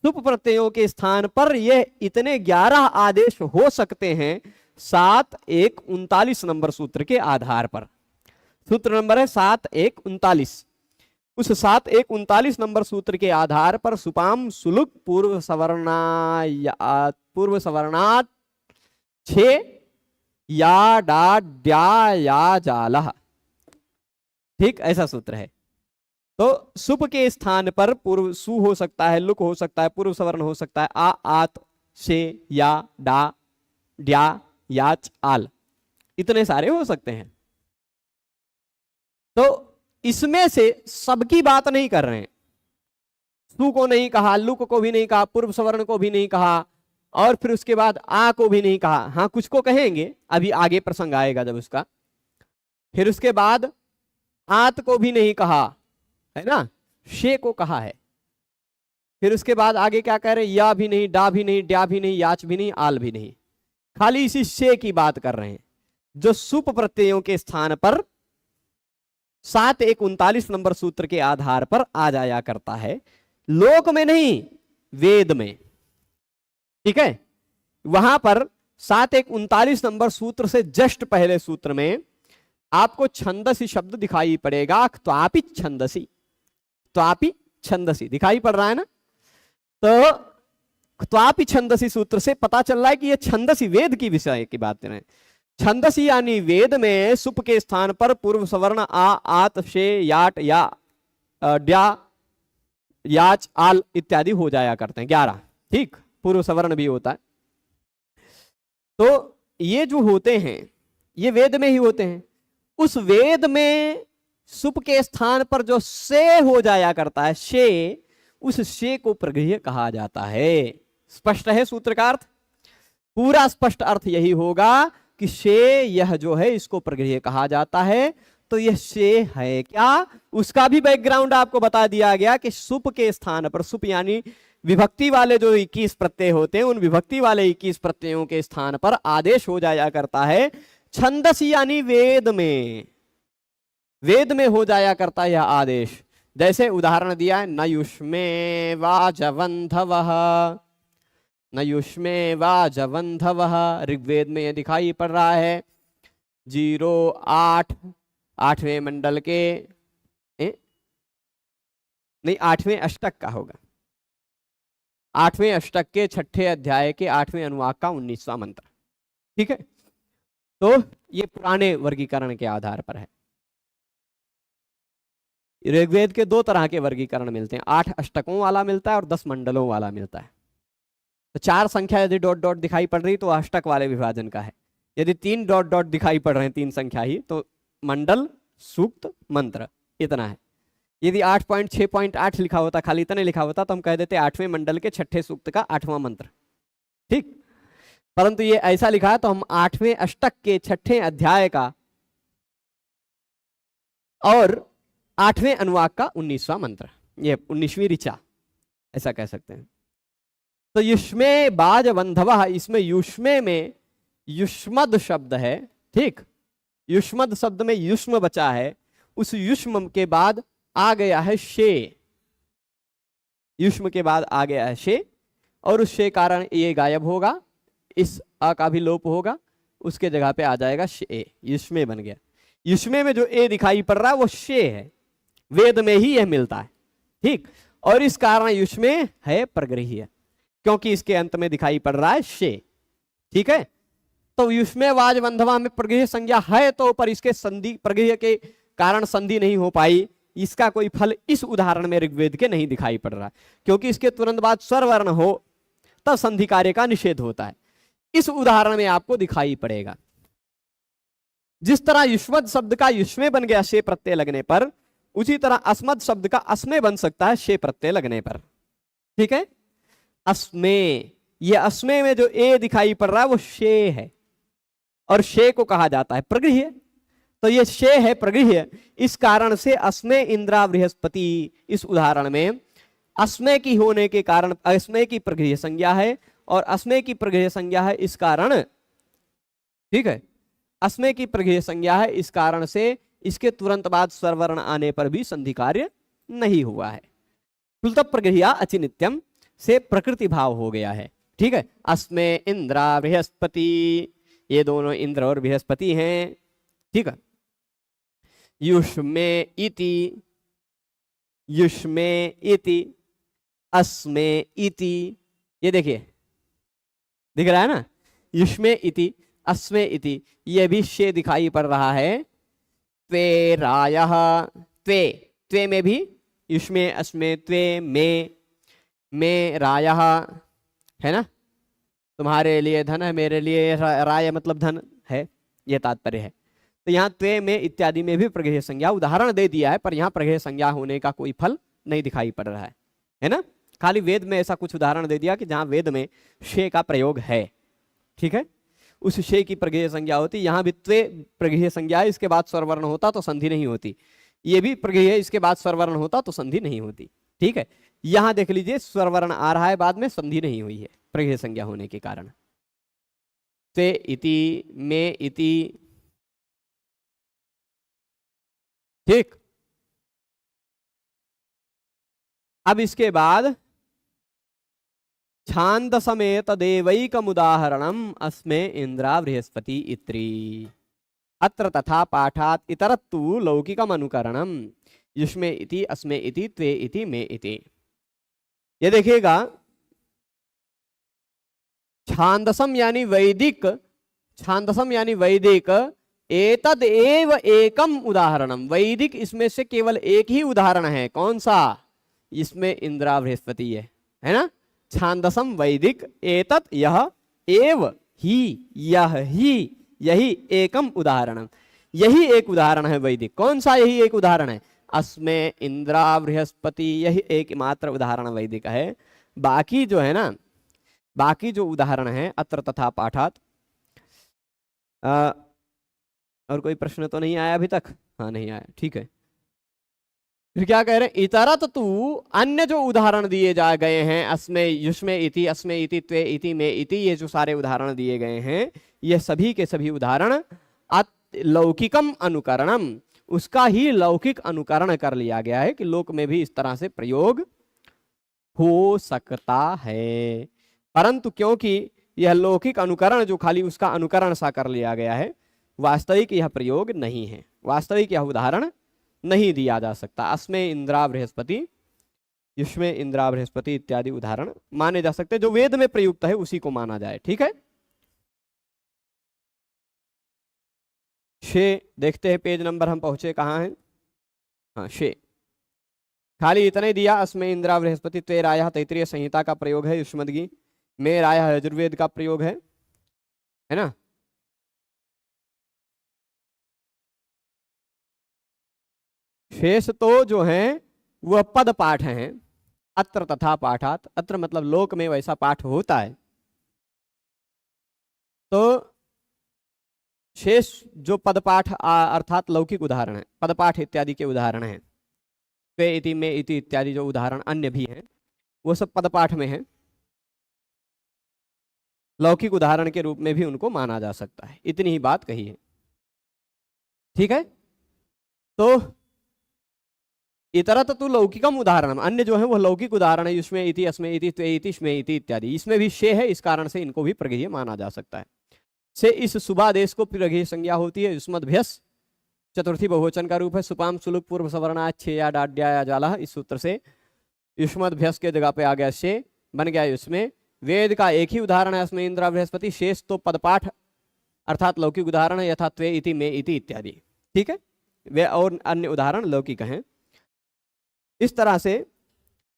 सुप प्रत्ययों के स्थान पर यह इतने 11 आदेश हो सकते हैं 7 1 39 नंबर सूत्र के आधार पर। सूत्र नंबर है 7 1 39। उस 7 1 39 नंबर सूत्र के आधार पर सुपाम सुलुक पूर्व सवर्णात् 6 या डाड्या या जाला। ठीक, ऐसा सूत्र है। तो सुप के स्थान पर पूर्व सु हो सकता है, लुक हो सकता है, पूर्व सवर्ण हो सकता है, आ आत से या डाड्या याच आल, इतने सारे हो सकते हैं। तो इसमें से सबकी बात नहीं कर रहे हैं। सु को नहीं कहा, लुक को भी नहीं कहा, पूर्व सवर्ण को भी नहीं कहा, और फिर उसके बाद आ को भी नहीं कहा। हाँ, कुछ को कहेंगे, अभी आगे प्रसंग आएगा जब उसका। फिर उसके बाद आत को भी नहीं कहा, है ना, शे को कहा है। फिर उसके बाद आगे क्या कह रहे हैं? या भी नहीं, डा भी नहीं,ड्या भी नहीं, याच भी नहीं, आल भी नहीं। खाली इसी शे की बात कर रहे हैं जो सुप प्रत्ययों के स्थान पर 7 1 39 नंबर सूत्र के आधार पर आ जाया करता है। लोक में नहीं, वेद में। ठीक है, वहां पर 7 1 39 नंबर सूत्र से जस्ट पहले सूत्र में आपको छंदसी शब्द दिखाई पड़ेगा। त्वापि छंदसी, त्वापि छंदसी दिखाई पड़ रहा है ना। तो त्वापि छंदसी सूत्र से पता चल रहा है कि यह छंदसी वेद की विषय की बात है। छंदसी यानी वेद में सुप के स्थान पर पूर्व सवर्ण आ आत शे याट याड्या याच आल इत्यादि हो जाया करते हैं 11। ठीक, पूर्व सवर्ण भी होता है। तो ये जो होते हैं ये वेद में ही होते हैं। उस वेद में सुप के स्थान पर जो से हो जाया करता है, शे, उस शे को प्रगृह्य कहा जाता है। स्पष्ट है सूत्र का अर्थ? पूरा स्पष्ट अर्थ यही होगा कि शे यह जो है इसको प्रगृह्य कहा जाता है। तो यह शे है क्या, उसका भी बैकग्राउंड आपको बता दिया गया कि सुप के स्थान पर, सुप यानी विभक्ति वाले जो 21 प्रत्यय होते हैं, उन विभक्ति वाले 21 प्रत्ययों के स्थान पर आदेश हो जाया करता है। छंदसी यानी वेद में, वेद में हो जाया करता है यह आदेश। जैसे उदाहरण दिया है, नयुष्मे वाजवंधवः, नयुष्मे वाजवंधवः, ऋग्वेद में यह दिखाई पड़ रहा है। 08 8वें मंडल के नहीं 8वें अष्टक का होगा, 8वें अष्टक के 6ठे अध्याय के 8वें अनुवाक का 19वां मंत्र। ठीक है, तो ये पुराने वर्गीकरण के आधार पर है। ऋग्वेद के 2 तरह के वर्गीकरण मिलते हैं, 8 अष्टकों वाला मिलता है और 10 मंडलों वाला मिलता है। तो 4 संख्या यदि डॉट डॉट दिखाई पड़ रही तो अष्टक वाले विभाजन का है। यदि 3 डॉट डॉट दिखाई पड़ रहे हैं, 3 संख्या ही, तो मंडल सूक्त मंत्र इतना है। यदि 8.6.8 लिखा होता, खाली इतने लिखा होता, तो हम कह देते 8वें मंडल के 6ठे सूक्त का 8वां मंत्र। ठीक, परंतु ये ऐसा लिखा है तो हम 8वें अष्टक के 6ठे अध्याय का और 8वें अनुवाक का 19वां मंत्र, ये 19वीं ऋचा ऐसा कह सकते हैं। तो युष्मे बाज बंधव, इसमें युष्मे में युष्मद शब्द है, ठीक, युष्मद शब्द में युष्म बचा है, उस युष्म के बाद आ गया है शे, युष्म के बाद आ गया है शे, और उस शे कारण ये गायब होगा, इस अ का भी लोप होगा, उसके जगह पे आ जाएगा शे, युष्मे बन गया। युष्मे में जो ए दिखाई पड़ रहा है वो शे है, वेद में ही यह मिलता है, ठीक, और इस कारण युष्मे है प्रगृह्य, क्योंकि इसके अंत में दिखाई पड़ रहा है शे, ठीक है। तो युष्मे वाज बंधवा में प्रगृह्य संज्ञा है, तो पर इसके संधि, प्रगृह्य के कारण संधि नहीं हो पाई, इसका कोई फल इस उदाहरण में ऋग्वेद के नहीं दिखाई पड़ रहा, क्योंकि इसके तुरंत बाद स्वरवर्ण हो तब संधि कार्य का निषेध होता है, इस उदाहरण में आपको दिखाई पड़ेगा। जिस तरह युष्मद शब्द का युष्मे बन गया शे प्रत्यय लगने पर, उसी तरह अस्मद शब्द का अस्मे बन सकता है शे प्रत्यय लगने पर, ठीक है। अस्मे, ये अस्मे में जो ए दिखाई पड़ रहा है वो शे है, और शे को कहा जाता है प्रगृह्य, तो ये शे है प्रगृह्य, इस कारण से अस्मे इंद्रा बृहस्पति, इस उदाहरण में अस्मे की होने के कारण अस्मे की प्रगृह्य संज्ञा है, और अस्मे की प्रगृह्य संज्ञा है इस कारण, ठीक है, अस्मे की प्रगृह्य संज्ञा है, इस कारण से इसके तुरंत बाद स्वरवर्ण आने पर भी संधि कार्य नहीं हुआ है। कुलत प्रगृह्या अचिनित्यम से प्रकृति भाव हो गया है, ठीक है। अस्मे इंद्रा बृहस्पति, ये दोनों इंद्र और बृहस्पति हैं, ठीक है। युष्मे इति, युष्मे इति, अस्मे इति, ये देखिए दिख रहा है ना, युष्मे इति अस्मे इति, ये भी शे दिखाई पड़ रहा है। त्वे रायः, त्वे, त्वे में भी युष्मे अस्मे त्वे में रायः है ना, तुम्हारे लिए धन है, मेरे लिए राय मतलब धन है, यह तात्पर्य है। तो यहाँ त्वे में इत्यादि में भी प्रगृह्य संज्ञा उदाहरण दे दिया है, पर यहाँ प्रगृह्य संज्ञा होने का कोई फल नहीं दिखाई पड़ रहा है ना, खाली वेद में ऐसा कुछ उदाहरण दे दिया कि जहां वेद में शे का प्रयोग है, ठीक है, उस शे की प्रगृह्य संज्ञा होती। यहाँ भी त्वे प्रगृह्य संज्ञा है, इसके बाद स्वरवर्ण होता तो संधि नहीं होती, ये भी प्रगृह्य है, इसके बाद स्वरवर्ण होता तो संधि नहीं होती, ठीक है। यहां देख लीजिए स्वरवर्ण आ रहा है, बाद में संधि नहीं हुई है प्रगृह्य संज्ञा होने के कारण। त्वे इति, में इति, ठीक। अब इसके बाद छांद समेत देवैकम उदाहरणम अस्मे इंद्रा बृहस्पति इत्री, अत्र तथा पाठात इतरत्तु लौकिकम अनुकरणम युष्मे इति अस्मे इति त्वे इति मे इति। ये देखिएगा, छांदसम यानी वैदिक, छांदसम यानी वैदिक, एतद एव एकम उदाहरणम, वैदिक इसमें से केवल एक ही उदाहरण है, कौन सा, इसमें इंद्रा बृहस्पति है ना। छांदसम वैदिक, एतत् यह, एव ही यह ही, यही एकम उदाहरणम, यही एक उदाहरण है वैदिक, कौन सा, यही एक उदाहरण है, अस्मे इंद्रा बृहस्पति, यही एकमात्र उदाहरण वैदिक है। बाकी जो है ना, बाकी जो उदाहरण है अत्र तथा पाठात, और कोई प्रश्न तो नहीं आया अभी तक, हाँ नहीं आया, ठीक है। फिर क्या कह रहे हैं, इतरत तू, अन्य जो उदाहरण दिए जा गए हैं, अस्मे युष्मे इति अस्मे इति त्वे इति मे इति, ये जो सारे उदाहरण दिए गए हैं, ये सभी के सभी उदाहरण लौकिकम अनुकरणम, उसका ही लौकिक अनुकरण कर लिया गया है कि लोक में भी इस तरह से प्रयोग हो सकता है, परंतु क्योंकि यह लौकिक अनुकरण जो खाली उसका अनुकरण सा कर लिया गया है, वास्तविक यह प्रयोग नहीं है, वास्तविक यह उदाहरण नहीं दिया जा सकता। अस्मे इंद्रा बृहस्पति, युष्मे इंद्रा बृहस्पति इत्यादि उदाहरण माने जा सकते, जो वेद में प्रयुक्त है उसी को माना जाए, ठीक है। शे देखते हैं, पेज नंबर हम पहुंचे कहाँ हैं, हाँ शे, खाली इतने दिया, अस्मे इंद्रा बृहस्पति त्वे रायः तैत्तिरीय संहिता का प्रयोग है, युष्मद्गी में रायः यजुर्वेद का प्रयोग है ना। शेष तो जो हैं वह पद पाठ हैं, अत्र तथा पाठात, अत्र मतलब लोक में वैसा पाठ होता है, तो शेष जो पद पाठ अर्थात लौकिक उदाहरण है, पद पाठ इत्यादि के उदाहरण हैं, त्वे इति में इति इत्यादि जो उदाहरण अन्य भी हैं वो सब पद पाठ में हैं, लौकिक उदाहरण के रूप में भी उनको माना जा सकता है। इतनी ही बात कही है, ठीक है। तो इतरत तो लौकिकम उदाहरण, अन्य जो है वो लौकिक उदाहरण है, युष्मे इति, अस्मे इति, त्वे इति, श्मे इति इत्यादि। इसमें भी शे है, इस कारण से इनको भी प्रगेय माना जा सकता है। से इस सुबादेश को प्रगेय संज्ञा होती है। युष्मद्भ्यस चतुर्थी बहुवचन का रूप है। सुपाम सुलुक पूर्व सवर्णा छे या डाड्या या जाला, इस सूत्र से युष्मद्भ्यस के जगह पे आ गया शे, बन गया युष्मे। वेद का एक ही उदाहरण है अस्मे इंद्रा बृहस्पति, शेष तो पदपाठ अर्थात लौकिक उदाहरण है, यथा त्वे इति, मे इति इत्यादि, ठीक है। वे और अन्य उदाहरण लौकिक हैं। इस तरह से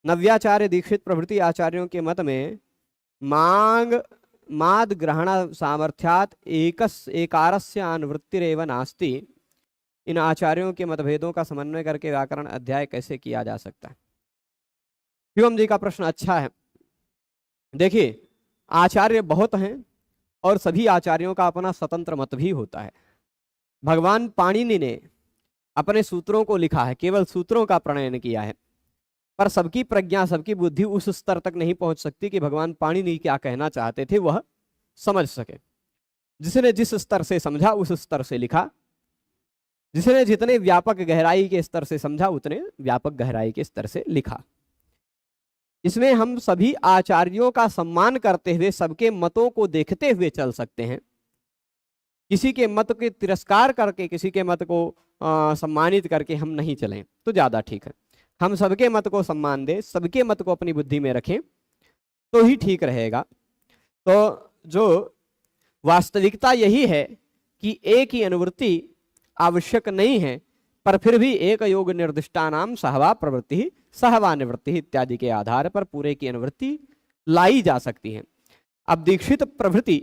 नव्याचार्य दीक्षित प्रभृति आचार्यों के मत में मांग माद ग्रहण सामर्थ्यात एकारस्य अनुवृत्तिरेव नास्ति। इन आचार्यों के मतभेदों का समन्वय करके व्याकरण अध्याय कैसे किया जा सकता है? शिवम जी का प्रश्न अच्छा है। देखिए, आचार्य बहुत हैं और सभी आचार्यों का अपना स्वतंत्र मत भी होता है। भगवान पाणिनि ने अपने सूत्रों को लिखा है, केवल सूत्रों का प्रणयन किया है, पर सबकी प्रज्ञा, सबकी बुद्धि उस स्तर तक नहीं पहुंच सकती कि भगवान पाणिनि क्या कहना चाहते थे वह समझ सके। जिसने जिस स्तर से समझा उस स्तर से लिखा, जिसने जितने व्यापक गहराई के स्तर से समझा उतने व्यापक गहराई के स्तर से लिखा। इसमें हम सभी आचार्यों का सम्मान करते हुए सबके मतों को देखते हुए चल सकते हैं। किसी के मत के तिरस्कार करके, किसी के मत को सम्मानित करके हम नहीं चलें तो ज्यादा ठीक है। हम सबके मत को सम्मान दें, सबके मत को अपनी बुद्धि में रखें तो ही ठीक रहेगा। तो जो वास्तविकता यही है कि एक ही अनुवृत्ति आवश्यक नहीं है, पर फिर भी एक योग निर्दिष्टानाम सहवा प्रवृत्ति सहवा निवृत्ति इत्यादि के आधार पर पूरे की अनुवृत्ति लाई जा सकती है। अब दीक्षित प्रभृति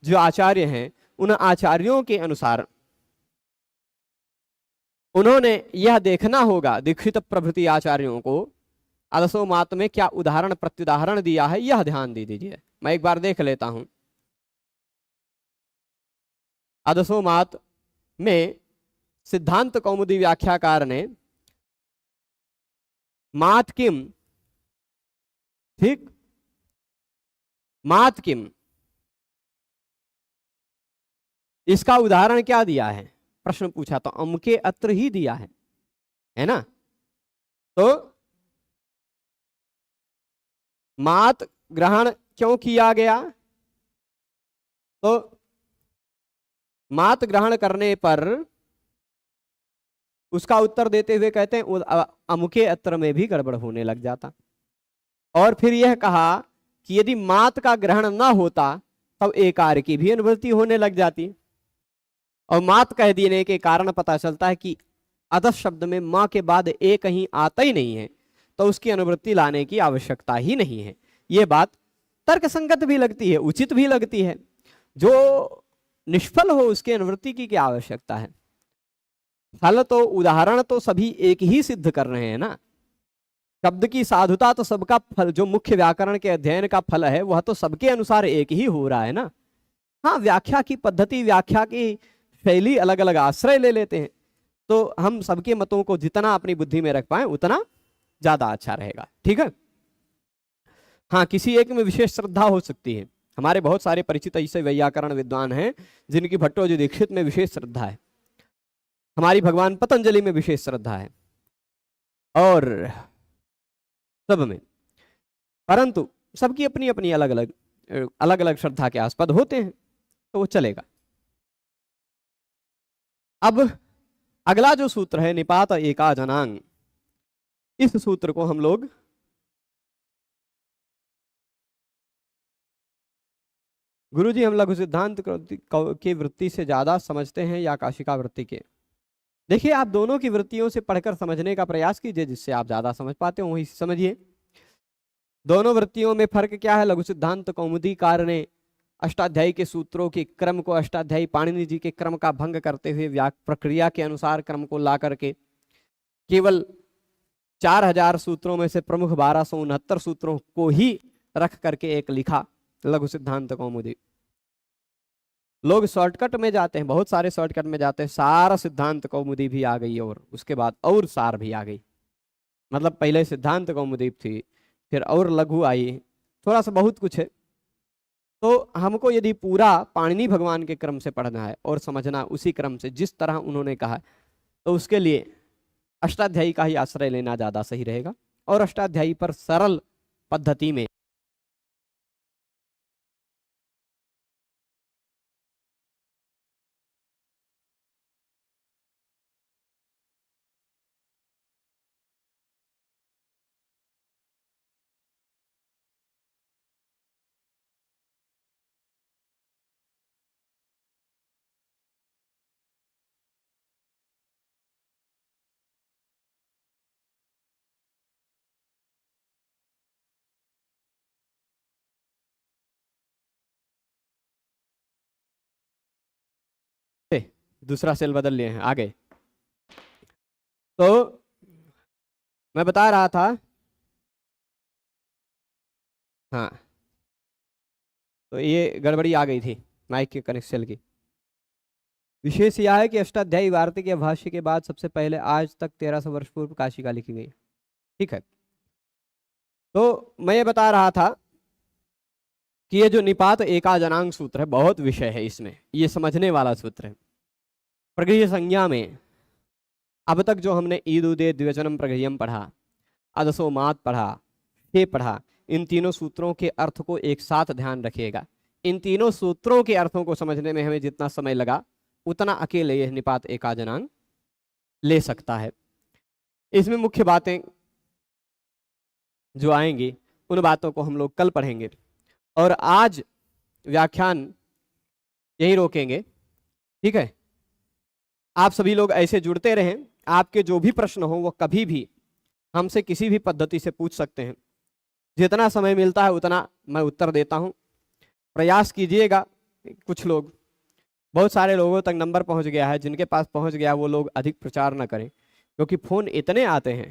जो आचार्य हैं, उन आचार्यों के अनुसार उन्होंने यह देखना होगा, दीक्षित प्रभृति आचार्यों को आदर्शो मात में क्या उदाहरण प्रत्युदाहरण दिया है, यह ध्यान दे दीजिए। मैं एक बार देख लेता हूं। आदर्शो मात में सिद्धांत कौमुदी व्याख्याकार ने मात किम, ठीक, मात किम, इसका उदाहरण क्या दिया है? प्रश्न पूछा तो अमुके अत्र ही दिया है ना। तो मात ग्रहण क्यों किया गया? तो मात ग्रहण करने पर उसका उत्तर देते हुए कहते हैं अमुके अत्र में भी गड़बड़ होने लग जाता। और फिर यह कहा कि यदि मात का ग्रहण ना होता तब एकार की भी अनुवृत्ति होने लग जाती। और मात कह देने के कारण पता चलता है कि अदस शब्द में मां के बाद ए कहीं आता ही नहीं है, तो उसकी अनुवृत्ति लाने की आवश्यकता ही नहीं है। यह बात तर्कसंगत भी लगती है, उचित भी लगती है। जो निष्फल हो उसकी अनुवृत्ति की क्या आवश्यकता है? फल तो, उदाहरण तो सभी एक ही सिद्ध कर रहे हैं ना। शब्द की साधुता तो सबका फल, जो मुख्य व्याकरण के अध्ययन का फल है वह तो सबके अनुसार एक ही हो रहा है ना। हाँ, व्याख्या की पद्धति, व्याख्या की शैली अलग अलग आश्रय ले लेते हैं, तो हम सबके मतों को जितना अपनी बुद्धि में रख पाए उतना ज्यादा अच्छा रहेगा, ठीक है। हाँ, किसी एक में विशेष श्रद्धा हो सकती है। हमारे बहुत सारे परिचित ऐसे वैयाकरण विद्वान हैं जिनकी भट्टोजी दीक्षित में विशेष श्रद्धा है, हमारी भगवान पतंजलि में विशेष श्रद्धा है, और सब में, परंतु सबकी अपनी अपनी अलग अलग श्रद्धा के आस्पद होते हैं, तो वो चलेगा। अब अगला जो सूत्र है निपात एका जनांग, इस सूत्र को हम लोग गुरुजी हम लघु सिद्धांत की वृत्ति से ज्यादा समझते हैं या काशिका वृत्ति के? देखिए, आप दोनों की वृत्तियों से पढ़कर समझने का प्रयास कीजिए, जिससे आप ज्यादा समझ पाते हो वही समझिए। दोनों वृत्तियों में फर्क क्या है? लघु सिद्धांत कौमुदीकार ने अष्टाध्यायी के सूत्रों के क्रम को अष्टाध्यायी पाणिनि जी के क्रम का भंग करते हुए प्रक्रिया के अनुसार क्रम को ला करके केवल 4000 सूत्रों में से प्रमुख 1269 सूत्रों को ही रख करके एक लिखा लघु सिद्धांत कौमुदी। लोग शॉर्टकट में जाते हैं, बहुत सारे शॉर्टकट में जाते हैं, सारा सिद्धांत कौमुदी भी आ गई और उसके बाद और सार भी आ गई। मतलब पहले सिद्धांत कौमुदी थी, फिर और लघु आई, थोड़ा सा बहुत कुछ है। तो हमको यदि पूरा पाणिनि भगवान के क्रम से पढ़ना है और समझना उसी क्रम से जिस तरह उन्होंने कहा, तो उसके लिए अष्टाध्यायी का ही आश्रय लेना ज्यादा सही रहेगा। और अष्टाध्यायी पर सरल पद्धति में दूसरा सेल बदल लिए हैं आगे। तो मैं बता रहा था, हाँ, तो ये गड़बड़ी आ गई थी माइक के कनेक्शन की। विशेष यह है कि अष्टाध्यायी वार्तिक या भाष्य के बाद सबसे पहले आज तक 1300 वर्ष पूर्व काशिका लिखी गई। ठीक है, तो मैं ये बता रहा था कि ये जो निपात एकाजनांग सूत्र है, बहुत विषय है इसमें, ये समझने वाला सूत्र है। प्रगृह्य संज्ञा में अब तक जो हमने ईदुदे द्विवचनम प्रगृह्यम पढ़ा, अदसो मात पढ़ा, हे पढ़ा, इन तीनों सूत्रों के अर्थ को एक साथ ध्यान रखिएगा। इन तीनों सूत्रों के अर्थों को समझने में हमें जितना समय लगा उतना अकेले यह निपात एकाजनांग ले सकता है। इसमें मुख्य बातें जो आएंगी उन बातों को हम लोग कल पढ़ेंगे, और आज व्याख्यान यही रोकेंगे। ठीक है, आप सभी लोग ऐसे जुड़ते रहें, आपके जो भी प्रश्न हो वो कभी भी हमसे किसी भी पद्धति से पूछ सकते हैं। जितना समय मिलता है उतना मैं उत्तर देता हूं। प्रयास कीजिएगा। कुछ लोग, बहुत सारे लोगों तक नंबर पहुंच गया है, जिनके पास पहुंच गया वो लोग अधिक प्रचार न करें, क्योंकि फ़ोन इतने आते हैं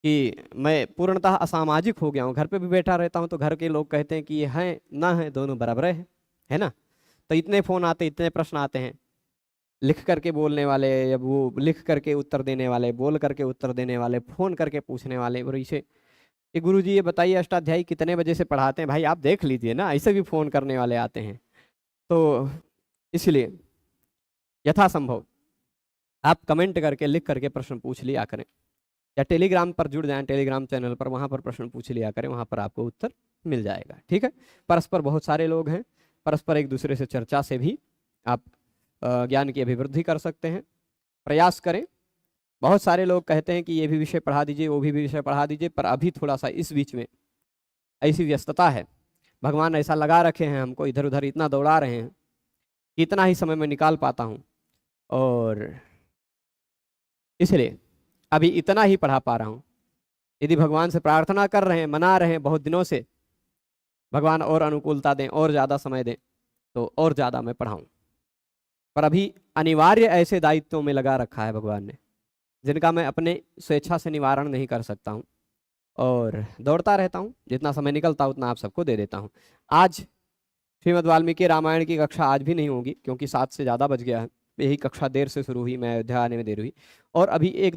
कि मैं पूर्णतः असामाजिक हो गया हूँ। घर पे भी बैठा रहता हूँ तो घर के लोग कहते हैं कि ये हैं ना है, दोनों बराबर है ना। तो इतने फ़ोन आते, इतने प्रश्न आते हैं, लिख करके बोलने वाले या वो लिख करके उत्तर देने वाले, बोल करके उत्तर देने वाले, फ़ोन करके पूछने वाले। और इसे कि गुरुजी ये बताइए अष्टाध्यायी कितने बजे से पढ़ाते हैं? भाई आप देख लीजिए ना, ऐसे भी फ़ोन करने वाले आते हैं। तो इसलिए यथासंभव आप कमेंट करके, लिख करके प्रश्न पूछ लिया करें, या टेलीग्राम पर जुड़ जाएं, टेलीग्राम चैनल पर, वहाँ पर प्रश्न पूछ लिया करें, वहाँ पर आपको उत्तर मिल जाएगा। ठीक है, परस्पर बहुत सारे लोग हैं, परस्पर एक दूसरे से चर्चा से भी आप ज्ञान की अभिवृद्धि कर सकते हैं। प्रयास करें। बहुत सारे लोग कहते हैं कि ये भी विषय पढ़ा दीजिए, वो भी विषय पढ़ा दीजिए, पर अभी थोड़ा सा इस बीच में ऐसी व्यस्तता है, भगवान ऐसा लगा रखे हैं हमको, इधर उधर इतना दौड़ा रहे हैं कि इतना ही समय मैं निकाल पाता हूँ, और इसलिए अभी इतना ही पढ़ा पा रहा हूँ। यदि भगवान से प्रार्थना कर रहे हैं, मना रहे हैं बहुत दिनों से, भगवान और अनुकूलता दें, और ज़्यादा समय दें, तो और ज़्यादा मैं पढ़ाऊँ। पर अभी अनिवार्य ऐसे दायित्वों में लगा रखा है भगवान ने, जिनका मैं अपने स्वेच्छा से निवारण नहीं कर सकता हूँ, और दौड़ता रहता हूँ। जितना समय निकलता उतना आप सबको दे देता हूँ। आज श्रीमद् वाल्मीकि रामायण की कक्षा आज भी नहीं होगी, क्योंकि 7 से ज़्यादा बज गया है। यही कक्षा देर से शुरू हुई, मैं अयोध्या आने में देर हुई, और अभी एक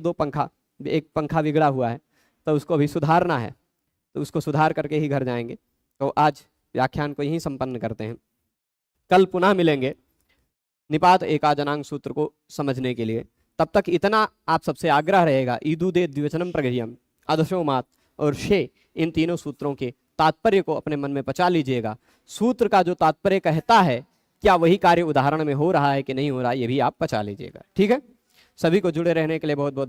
पंखा बिगड़ा हुआ है, तो उसको अभी सुधारना है, तो उसको सुधार करके ही घर जाएंगे। तो आज व्याख्यान को यहीं संपन्न करते हैं। कल पुनः मिलेंगे निपात एकाजनांग सूत्र को समझने के लिए। तब तक इतना आप सबसे आग्रह रहेगा, ईदुदे द्विवचनम प्रगृह्यम, अदशो मात और शे, इन तीनों सूत्रों के तात्पर्य को अपने मन में पचा लीजिएगा। सूत्र का जो तात्पर्य कहता है, क्या वही कार्य उदाहरण में हो रहा है कि नहीं हो रहा है, ये भी आप पचा लीजिएगा। ठीक है, सभी को जुड़े रहने के लिए बहुत बहुत